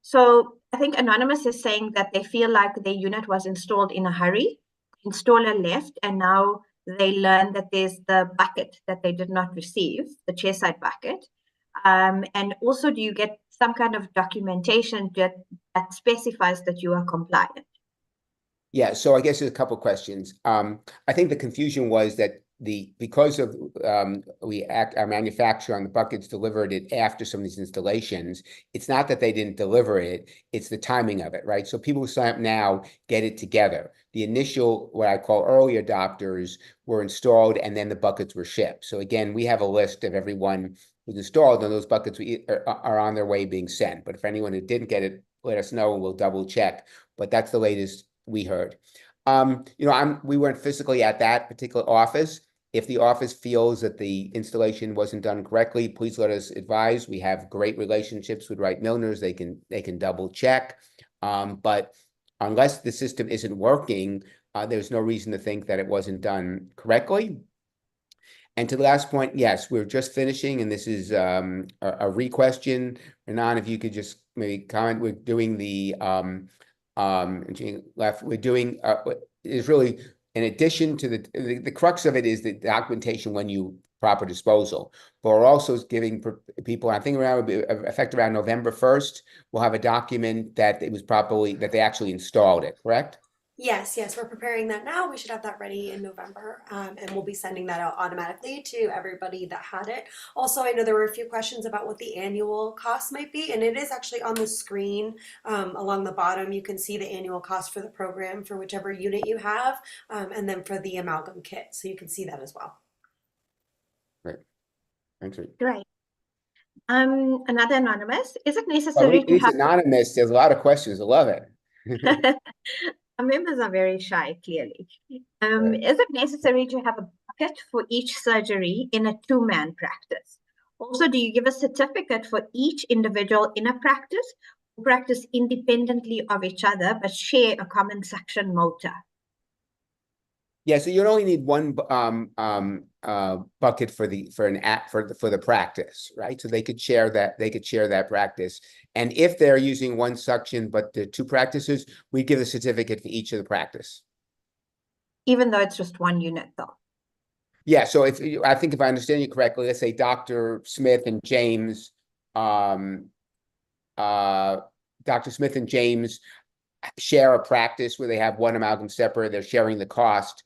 So I think Anonymous is saying that they feel like their unit was installed in a hurry, installer left, and now they learn that there's the bucket that they did not receive, the chairside bucket. And also, do you get some kind of documentation that specifies that you are compliant? Yeah, so I guess there's a couple of questions. I think the confusion was that because of our manufacturer on the buckets delivered it after some of these installations. It's not that they didn't deliver it; it's the timing of it, right? So people who sign up now get it together. The initial, what I call early adopters, were installed, and then the buckets were shipped. So again, we have a list of everyone who's installed, and those buckets are on their way being sent. But if anyone who didn't get it, let us know, and we'll double check. But that's the latest we heard. We weren't physically at that particular office. If the office feels that the installation wasn't done correctly, please let us advise. We have great relationships with Wright Milners. They can double check. But unless the system isn't working, there's no reason to think that it wasn't done correctly. And to the last point, yes, we're just finishing, and this is a re-question. Renan, if you could just maybe comment, we're doing the we're doing is really, in addition to the crux of it is the documentation when you proper disposal, but we're also giving people, I think around effective around November 1st, we'll have a document that it was properly, that they actually installed it, correct? Yes, we're preparing that now. We should have that ready in November, and we'll be sending that out automatically to everybody that had it. Also, I know there were a few questions about what the annual cost might be, and it is actually on the screen along the bottom. You can see the annual cost for the program for whichever unit you have, and then for the amalgam kit, so you can see that as well. Great, thanks. Great. Another anonymous, is it necessary to it's have anonymous? There's a lot of questions. I love it. Our members are very shy, clearly. Right. Is it necessary to have a bucket for each surgery in a two-man practice? Also, do you give a certificate for each individual in a practice who practice independently of each other but share a common suction motor? Yeah, so you only need one bucket for the practice, right? So they could share that practice. And if they're using one suction but the two practices, we give a certificate for each of the practice. Even though it's just one unit, though. Yeah, so I think if I understand you correctly, let's say Dr. Smith and James Dr. Smith and James share a practice where they have one amalgam separator. They're sharing the cost.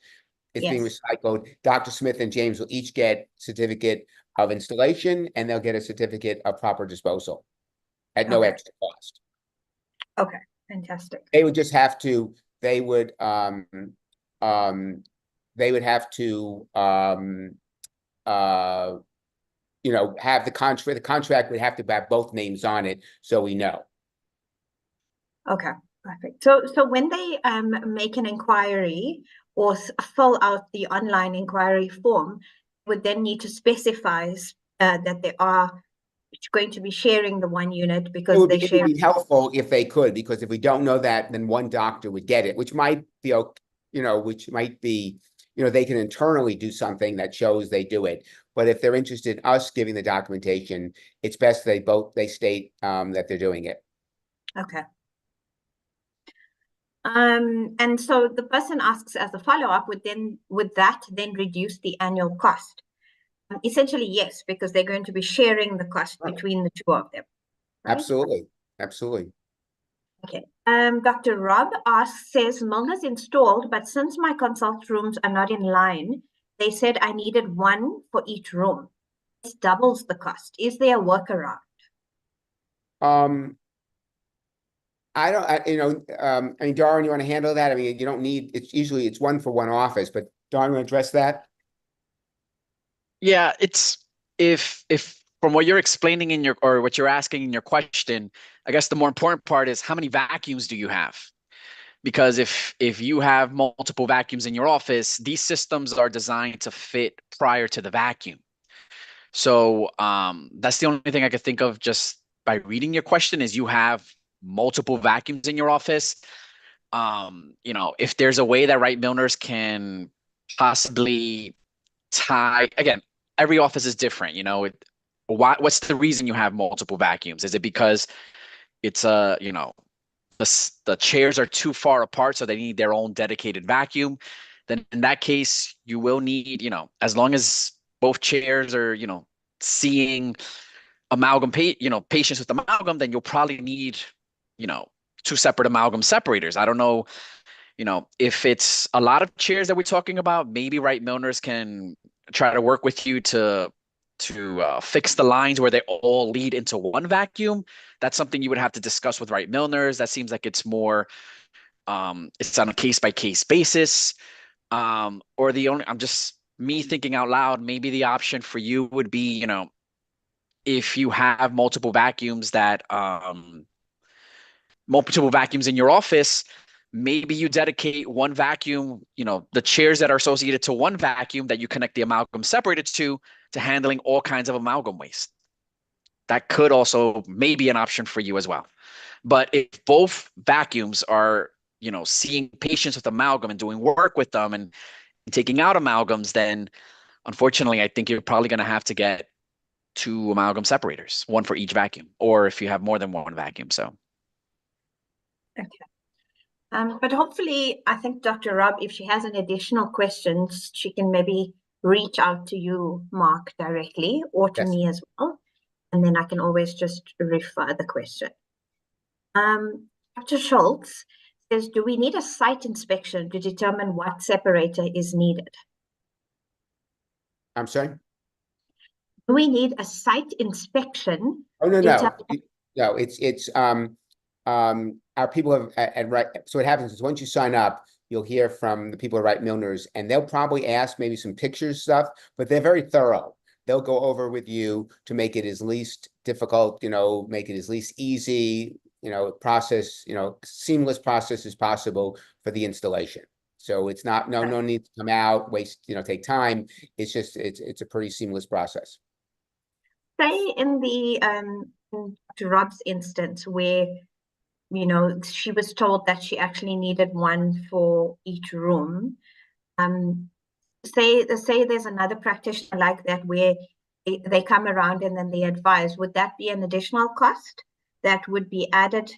It's being recycled. Dr. Smith and James will each get certificate of installation, and they'll get a certificate of proper disposal at no extra cost. Okay, fantastic. They would just have to, they would have to have the contract. The contract would have to have both names on it, so we know. Okay, perfect. So when they make an inquiry or fill out the online inquiry form, would then need to specify that they are going to be sharing the one unit because it would be helpful if they could, because if we don't know that, then one doctor would get it, which might be, they can internally do something that shows they do it. But if they're interested in us giving the documentation, it's best they state that they're doing it. Okay. And so the person asks as a follow-up, would that then reduce the annual cost? Essentially, yes, because they're going to be sharing the cost between the two of them. Right? Absolutely. Absolutely. Okay. Dr. Rob says, Milner's installed, but since my consult rooms are not in line, they said I needed one for each room. This doubles the cost. Is there a workaround? I mean, Darwin, you want to handle that? I mean, you don't need, it's one for one office, but Darwin, want to address that? Yeah, it's if from what you're explaining or what you're asking in your question, I guess the more important part is how many vacuums do you have? Because if you have multiple vacuums in your office, these systems are designed to fit prior to the vacuum. So that's the only thing I could think of just by reading your question is you have multiple vacuums in your office. If there's a way that Wright Milners can possibly tie, again, every office is different, what's the reason you have multiple vacuums? Is it because it's the chairs are too far apart, so they need their own dedicated vacuum? Then in that case, you will need, as long as both chairs are, seeing amalgam patients with amalgam, then you'll probably need, two separate amalgam separators. I don't know, if it's a lot of chairs that we're talking about, maybe Wright Milners can try to work with you to fix the lines where they all lead into one vacuum. That's something you would have to discuss with Wright Milners. That seems like it's more, it's on a case-by-case basis. Or I'm just me thinking out loud, maybe the option for you would be, if you have multiple vacuums in your office, maybe you dedicate one vacuum, the chairs that are associated to one vacuum that you connect the amalgam separator to handling all kinds of amalgam waste. That could also maybe an option for you as well. But if both vacuums are, seeing patients with amalgam and doing work with them and taking out amalgams, then unfortunately, I think you're probably going to have to get two amalgam separators, one for each vacuum, or if you have more than one vacuum. So. Okay. But hopefully, I think Dr. Rob, if she has any additional questions, she can maybe reach out to you, Mark, directly, or to me as well. And then I can always just refer the question. Dr. Schultz says, do we need a site inspection to determine what separator is needed? I'm sorry? Do we need a site inspection? Oh, no. No, it's our people have at Wright. So what happens is once you sign up, you'll hear from the people at Wright Milners, and they'll probably ask maybe some pictures stuff, but they're very thorough. They'll go over with you to make it as least difficult, make it as least easy, process, seamless process as possible for the installation. So it's not, no need to come out, waste, take time. It's just, it's a pretty seamless process. Say in the Dr. Rob's instance where, she was told that she actually needed one for each room. Say there's another practitioner like that where they come around and then they advise, would that be an additional cost that would be added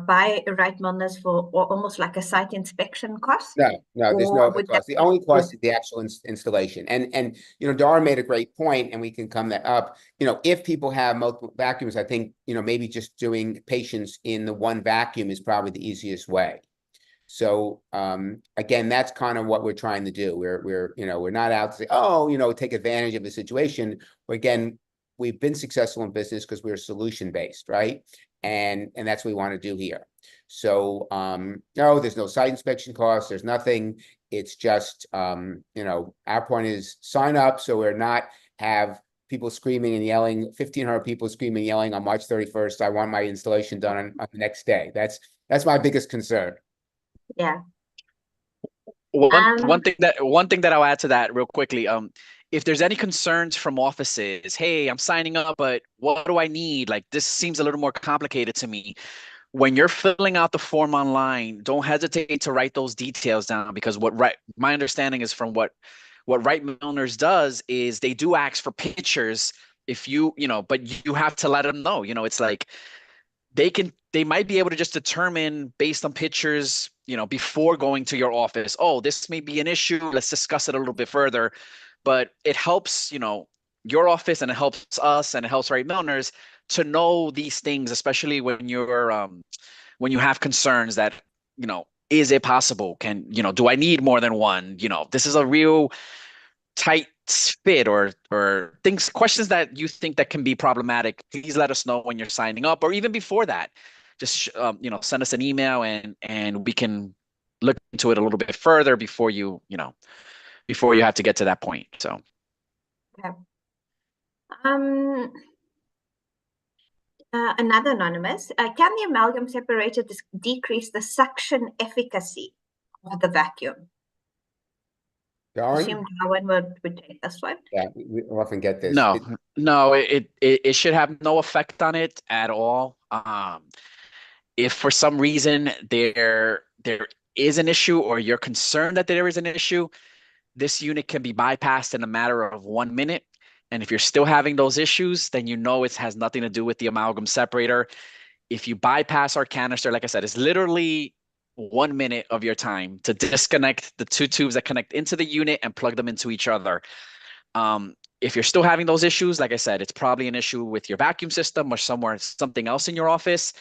by Wright Milners for almost like a site inspection cost? No, there's no Or other would that cost. The be only cost with- is the actual installation. And Dara made a great point, and we can come that up. If people have multiple vacuums, I think, maybe just doing patients in the one vacuum is probably the easiest way. So again, that's kind of what we're trying to do. We're not out to say, oh, take advantage of the situation. Again, we've been successful in business because we're solution based, right? And that's what we want to do here. So no, there's no site inspection costs. There's nothing. It's just our point is sign up so we're not have people screaming and yelling, 1,500 people screaming and yelling on March 31st. I want my installation done on the next day. That's my biggest concern. Yeah. One thing that I'll add to that real quickly, if there's any concerns from offices, hey, I'm signing up, but what do I need? Like, this seems a little more complicated to me. When you're filling out the form online, don't hesitate to write those details down, because my understanding is from what Wright Milners does is they do ask for pictures if but you have to let them know, it's like they might be able to just determine based on pictures, before going to your office, oh, this may be an issue, let's discuss it a little bit further. But it helps, your office, and it helps us, and it helps Wright Milners to know these things, especially when you have concerns that, is it possible? Do I need more than one? This is a real tight fit, or questions that you think that can be problematic. Please let us know when you're signing up, or even before that. Just send us an email, and we can look into it a little bit further before you have to get to that point. So Okay. Another anonymous, can the amalgam separator decrease the suction efficacy of the vacuum? I assume Darwin would take this one. Yeah, we often get this. No, it should have no effect on it at all. If for some reason there is an issue, or you're concerned that there is an issue, this unit can be bypassed in a matter of 1 minute. And if you're still having those issues, then it has nothing to do with the amalgam separator. If you bypass our canister, like I said, it's literally 1 minute of your time to disconnect the two tubes that connect into the unit and plug them into each other. If you're still having those issues, like I said, it's probably an issue with your vacuum system or something else in your office.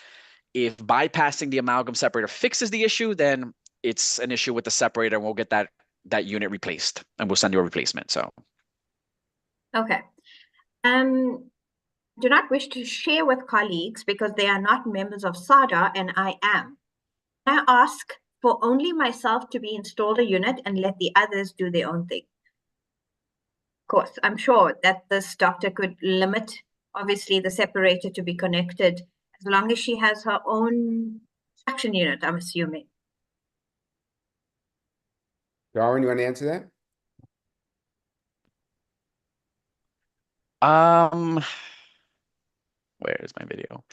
If bypassing the amalgam separator fixes the issue, then it's an issue with the separator, and we'll get that unit replaced, and we'll send you a replacement. So, okay. Do not wish to share with colleagues because they are not members of SADA, and I am. I ask for only myself to be installed a unit and let the others do their own thing. Of course, I'm sure that this doctor could limit, obviously, the separator to be connected as long as she has her own suction unit, I'm assuming. Darwin, you want to answer that? Where is my video?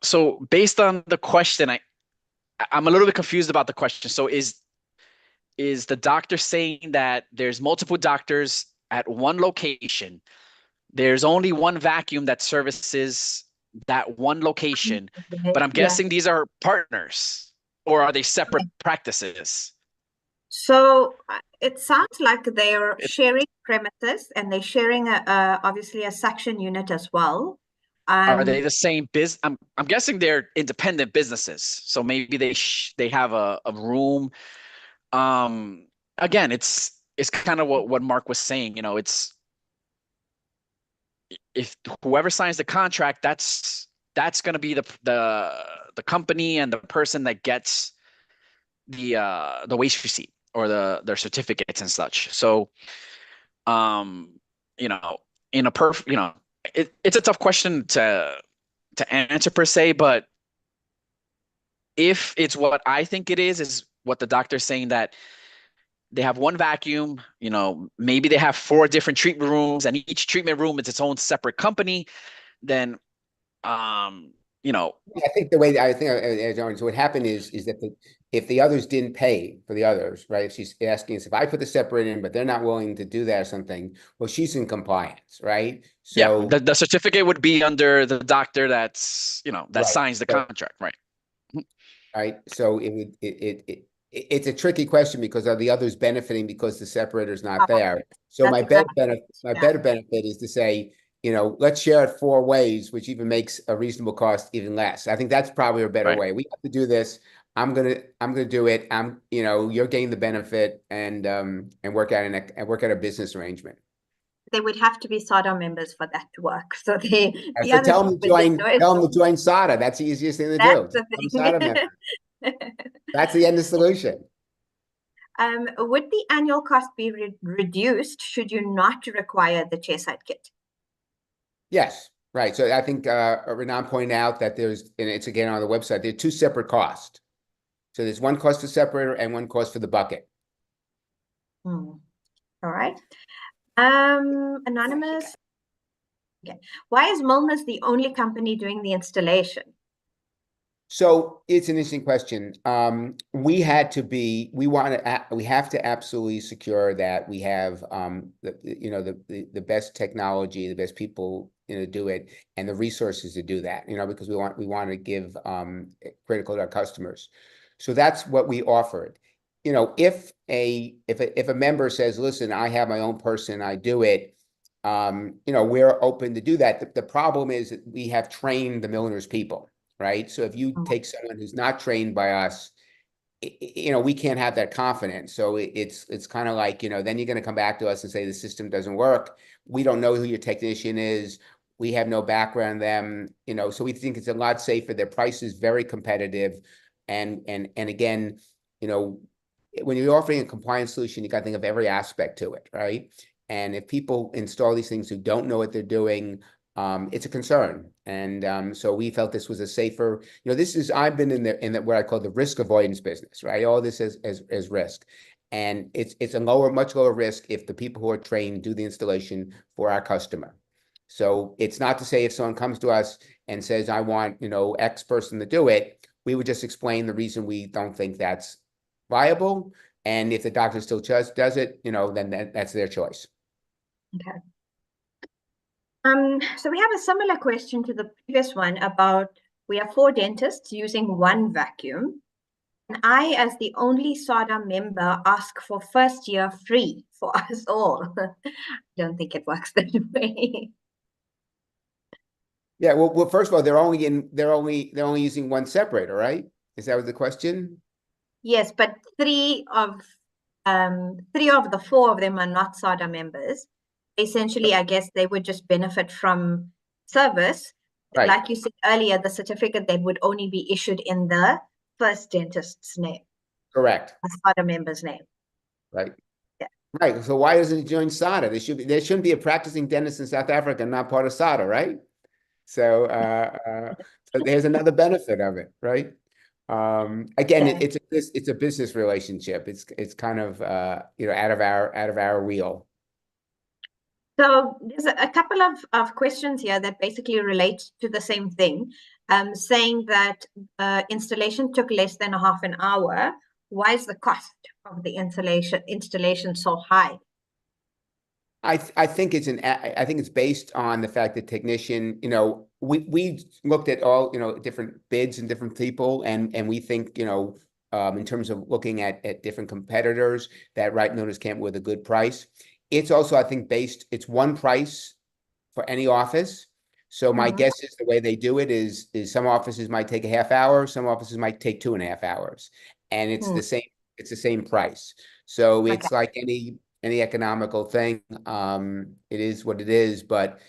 So based on the question, I'm a little bit confused about the question. So is the doctor saying that there's multiple doctors at one location, there's only one vacuum that services that one location, but I'm guessing these are partners, or are they separate practices? So it sounds like they're sharing premises, and they're sharing obviously a suction unit as well. Are they the same business? I'm guessing they're independent businesses, so maybe they have a room. Again, it's kind of what Mark was saying. It's if whoever signs the contract, that's going to be the company and the person that gets the waste receipt or their certificates and such. So, in a it's a tough question to answer per se, but if it's what I think it is what the doctor's saying, that they have one vacuum, maybe they have 4 different treatment rooms, and each treatment room is its own separate company, then I think the way so what happened is that if the others didn't pay for the others, right? If she's asking us if I put the separator in, but they're not willing to do that or something, well, she's in compliance, right? Yeah, So the certificate would be under the doctor that's, that right. signs the contract, right? Right. So it's a tricky question because are the others benefiting because the separator is not there? So That's exactly my better benefit is to say, let's share it 4 ways, which even makes a reasonable cost even less. I think that's probably a better Right. way. We have to do this. I'm gonna do it. You're getting the benefit and work out a business arrangement. They would have to be SADA members for that to work. So the So others tell them to join SADA. That's the easiest thing to do. That's the Become a thing. SADA member. That's the end of the solution. Would the annual cost be reduced should you not require the chairside kit? Yes, right. So I think Renan pointed out that and it's again on the website, there are 2 separate costs. So there's one cost for separator and one cost for the bucket. All right. Anonymous. Okay. Why is Milner's the only company doing the installation? So it's an interesting question. We have to absolutely secure that we have the best technology, the best people do it, and the resources to do that. Because we want to give critical to our customers. So that's what we offered. If a member says, "Listen, I have my own person, I do it," we're open to do that. The problem is that we have trained the Milner's people. Right. So if you take someone who's not trained by us, we can't have that confidence. So it's kind of like, then you're going to come back to us and say the system doesn't work. We don't know who your technician is. We have no background in them, so we think it's a lot safer. Their price is very competitive. And again, when you're offering a compliance solution, you got to think of every aspect to it. Right. And if people install these things who don't know what they're doing, it's a concern. And so we felt this was a safer, I've been in what I call the risk avoidance business, right? All this is risk. And it's a much lower risk if the people who are trained do the installation for our customer. So it's not to say if someone comes to us and says, I want, X person to do it, we would just explain the reason we don't think that's viable. And if the doctor still does it, then that's their choice. Okay. So we have a similar question to the previous one about we have 4 dentists using 1 vacuum. And I, as the only SADA member, ask for first year free for us all. I don't think it works that way. Yeah, well, first of all, they're only using 1 separator, right? Is that the question? Yes, but 3 of the 4 of them are not SADA members. Essentially, I guess they would just benefit from service. Right. Like you said earlier, the certificate that would only be issued in the first dentist's name. Correct. A SADA member's name. Right. Yeah. Right. So why doesn't it join SADA? There shouldn't be a practicing dentist in South Africa not part of SADA, right? So, so there's another benefit of it, right? Again, Yeah. it's a business relationship. It's kind of out of our wheel. So there's a couple of questions here that basically relate to the same thing, saying that installation took less than a half an hour. Why is the cost of the installation so high? I think it's based on the fact that technician, we looked at all, different bids and different people, and we think, in terms of looking at different competitors, that Right Milner's came with a good price. It's also, I think, it's 1 price for any office. So my guess is the way they do it is some offices might take a half hour, some offices might take 2.5 hours, and it's the same price. So it's like any economical thing. It is what it is, but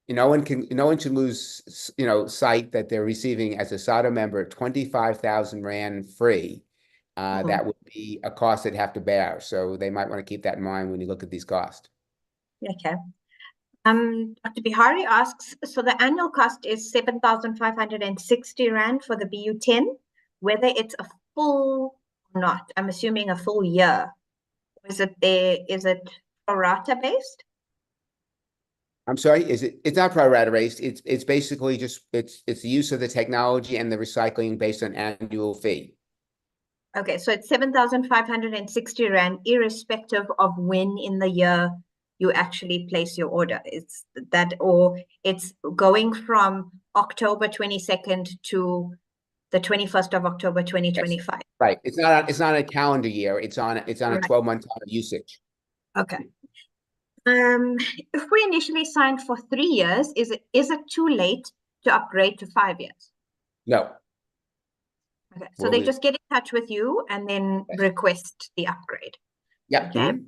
no one should lose sight that they're receiving as a SADA member 25,000 Rand free. That would be a cost they'd have to bear. So they might want to keep that in mind when you look at these costs. Okay. Dr. Bihari asks, so the annual cost is 7,560 Rand for the BU10, whether it's a full or not. I'm assuming a full year. Is it pro rata based? I'm sorry, it's not pro rata based. It's basically just it's the use of the technology and the recycling based on annual fee. Okay, so it's 7,560 Rand, irrespective of when in the year you actually place your order. It's that, or it's going from October 22nd to the 21st of October 2025. Right. It's not a calendar year. It's on a Right. 12-month time of usage. Okay. If we initially signed for 3 years, is it too late to upgrade to 5 years? No. Okay, so they just get in touch with you and then request the upgrade. Yeah. Okay.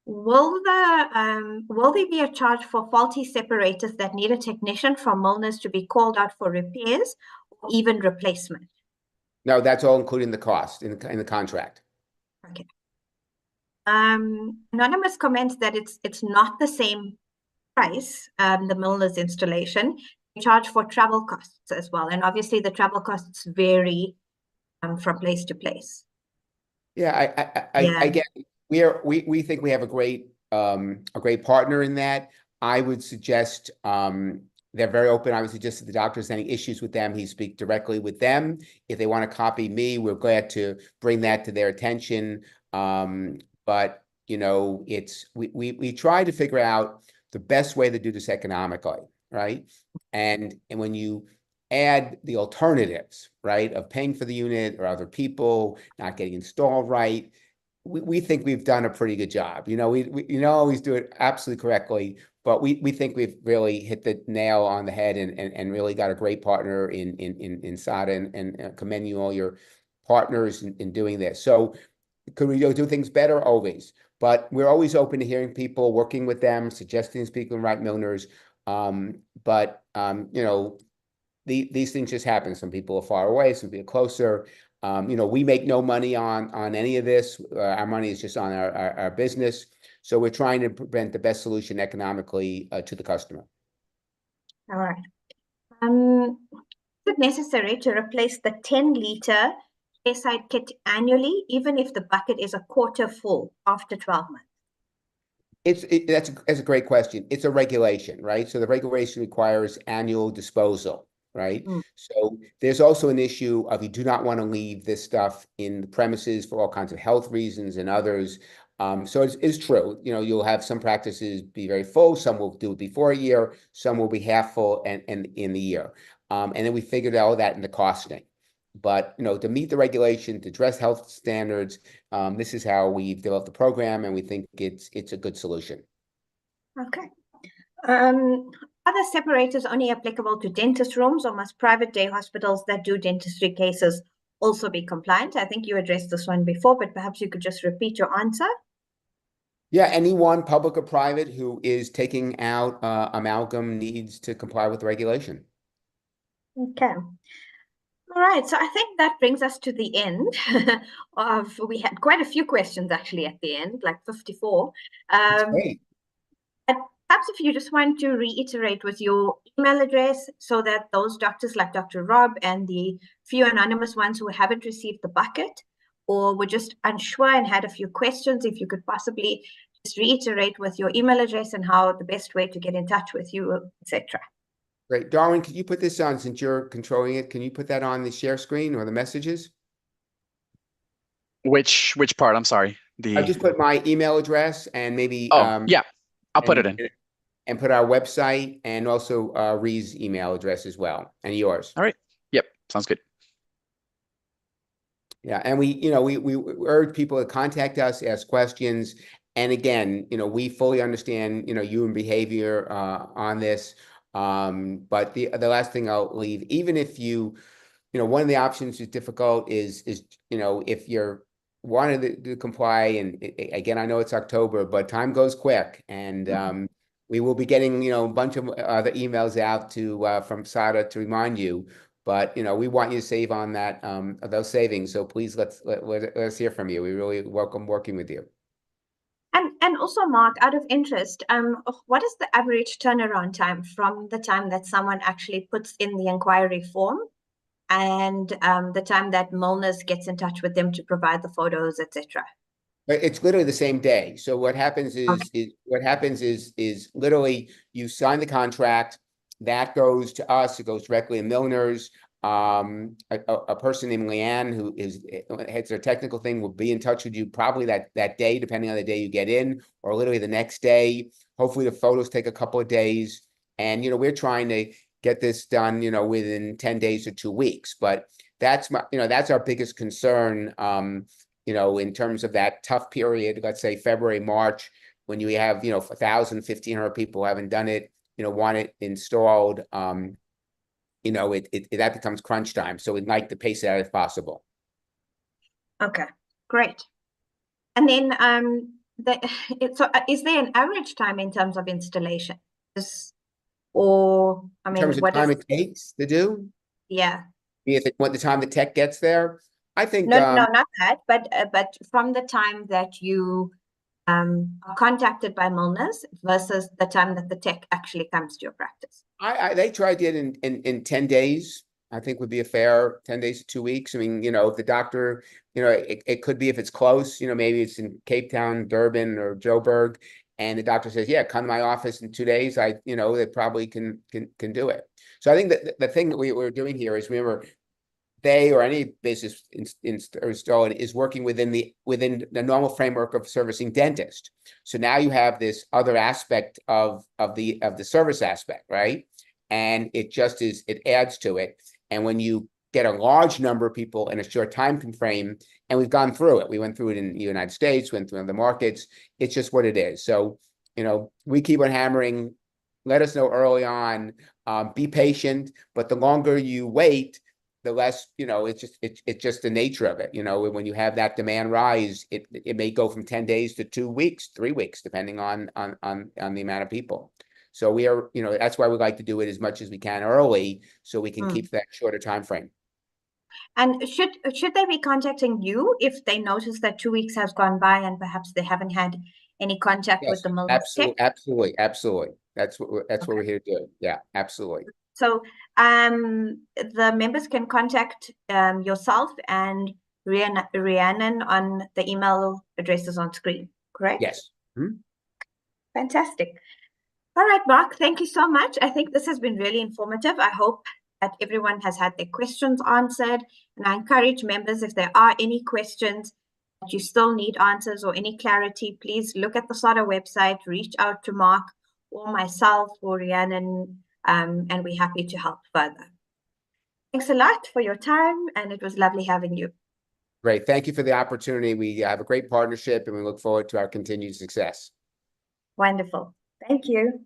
Will there be a charge for faulty separators that need a technician from Milner's to be called out for repairs or even replacement? No, that's all including the cost in the contract. Okay. Anonymous comments that it's not the same price, the Milner's installation. They charge for travel costs as well, and obviously the travel costs vary from place to place. Yeah, Yeah. again, we think we have a great partner in that. I would suggest they're very open. I would suggest if the doctor's any issues with them, he speak directly with them. If they want to copy me, we're glad to bring that to their attention. But you know, we try to figure out the best way to do this economically, right? And when you add the alternatives, right, of paying for the unit or other people not getting installed right, we think we've done a pretty good job. You know, we always do it absolutely correctly, but we think we've really hit the nail on the head and really got a great partner in SADA and commend you all your partners in doing this. So could we do things better? Always. But we're always open to hearing people, working with them, suggesting people in right Milners. You know, these things just happen. Some people are far away, some people are closer. You know, we make no money on any of this. Our money is just on our business. So we're trying to present the best solution economically to the customer. All right. Is it necessary to replace the 10-liter airside kit annually, even if the bucket is a quarter full after 12 months? That's a great question. It's a regulation, right? So the regulation requires annual disposal, right? So there's also an issue of you do not want to leave this stuff in the premises for all kinds of health reasons and others. So it's true. You know, you'll have some practices be very full. Some will do it before a year. Some will be half full and in the year. And then we figured all that in the costing. But, you know, to meet the regulation, to address health standards, this is how we've developed the program, and we think it's a good solution. Okay. Are the separators only applicable to dentist rooms, or must private day hospitals that do dentistry cases also be compliant? I think you addressed this one before, but perhaps you could just repeat your answer. Yeah, anyone, public or private, who is taking out amalgam needs to comply with the regulation. Okay. All right, so I think that brings us to the end we had quite a few questions actually at the end, like 54. Great. Perhaps if you just want to reiterate with your email address so that those doctors like Dr. Rob and the few anonymous ones who haven't received the bucket or were just unsure and had a few questions, if you could possibly just reiterate with your email address and how the best way to get in touch with you, etc. Great. Darwin, can you put this on, since you're controlling it? Can you put that on the share screen or the messages? Which part? I'm sorry. I just put my email address and maybe yeah, I'll put it in. And put our website and also Ree's email address as well, and yours. All right. Yep. Sounds good. Yeah, and we urge people to contact us, ask questions. And again, you know, we fully understand, you know, human behavior on this. But the last thing I'll leave, even if you know, one of the options is difficult is, you know, if you're wanting to comply, and again, I know it's October, but time goes quick, and we will be getting, you know, a bunch of other emails out to from SADA to remind you. But, you know, we want you to save on that those savings. So please let's hear from you. We really welcome working with you. And also, Mark, out of interest, what is the average turnaround time from the time that someone actually puts in the inquiry form and the time that Milner's gets in touch with them to provide the photos, etc.? But it's literally the same day. So what happens is literally you sign the contract, that goes to us, it goes directly to Milner's. A person named Leanne who heads their technical thing will be in touch with you probably that day, depending on the day you get in, or literally the next day. Hopefully the photos take a couple of days. And we're trying to get this done, within 10 days or 2 weeks. But that's that's our biggest concern. In terms of that tough period, let's say February, March, when you have, 1,000, 1,500 people who haven't done it, want it installed, that becomes crunch time. So we'd like to pace it out if possible. Okay, great. And then is there an average time in terms of installation? Or, I In mean, terms of what time is, it takes to do, yeah. what the time the tech gets there, I think. No, not that, but from the time that you are contacted by Milner's versus the time that the tech actually comes to your practice. They tried it in 10 days, I think would be a fair 10 days to 2 weeks. I mean, if the doctor, it could be if it's close, maybe it's in Cape Town, Durban, or Joburg, and the doctor says, yeah, come to my office in 2 days, they probably can do it. So I think that the thing that we're doing here is, remember, they or any business installer is working within the normal framework of servicing dentist. So now you have this other aspect of the service aspect, right? And it adds to it. And when you get a large number of people in a short time frame, and we've gone through it. We went through it in the United States, went through other markets. It's just what it is. So, we keep on hammering. Let us know early on. Be patient, but the longer you wait, the less, it's just the nature of it. When you have that demand rise, it may go from 10 days to 2 weeks, 3 weeks, depending on the amount of people. So we are, that's why we like to do it as much as we can early, so we can keep that shorter time frame. And should they be contacting you if they notice that 2 weeks has gone by and perhaps they haven't had any contact with the Milner's tech? Absolutely. That's what we're here to do. Yeah, absolutely. So the members can contact yourself and Rhiannon on the email addresses on screen, correct? Yes. Fantastic. All right, Marc, thank you so much. I think this has been really informative. I hope that everyone has had their questions answered. And I encourage members, if there are any questions that you still need answers or any clarity, please look at the SOTA website, reach out to Marc or myself or Rhiannon, and we're happy to help further. Thanks a lot for your time, and it was lovely having you. Great. Thank you for the opportunity. We have a great partnership, and we look forward to our continued success. Wonderful. Thank you.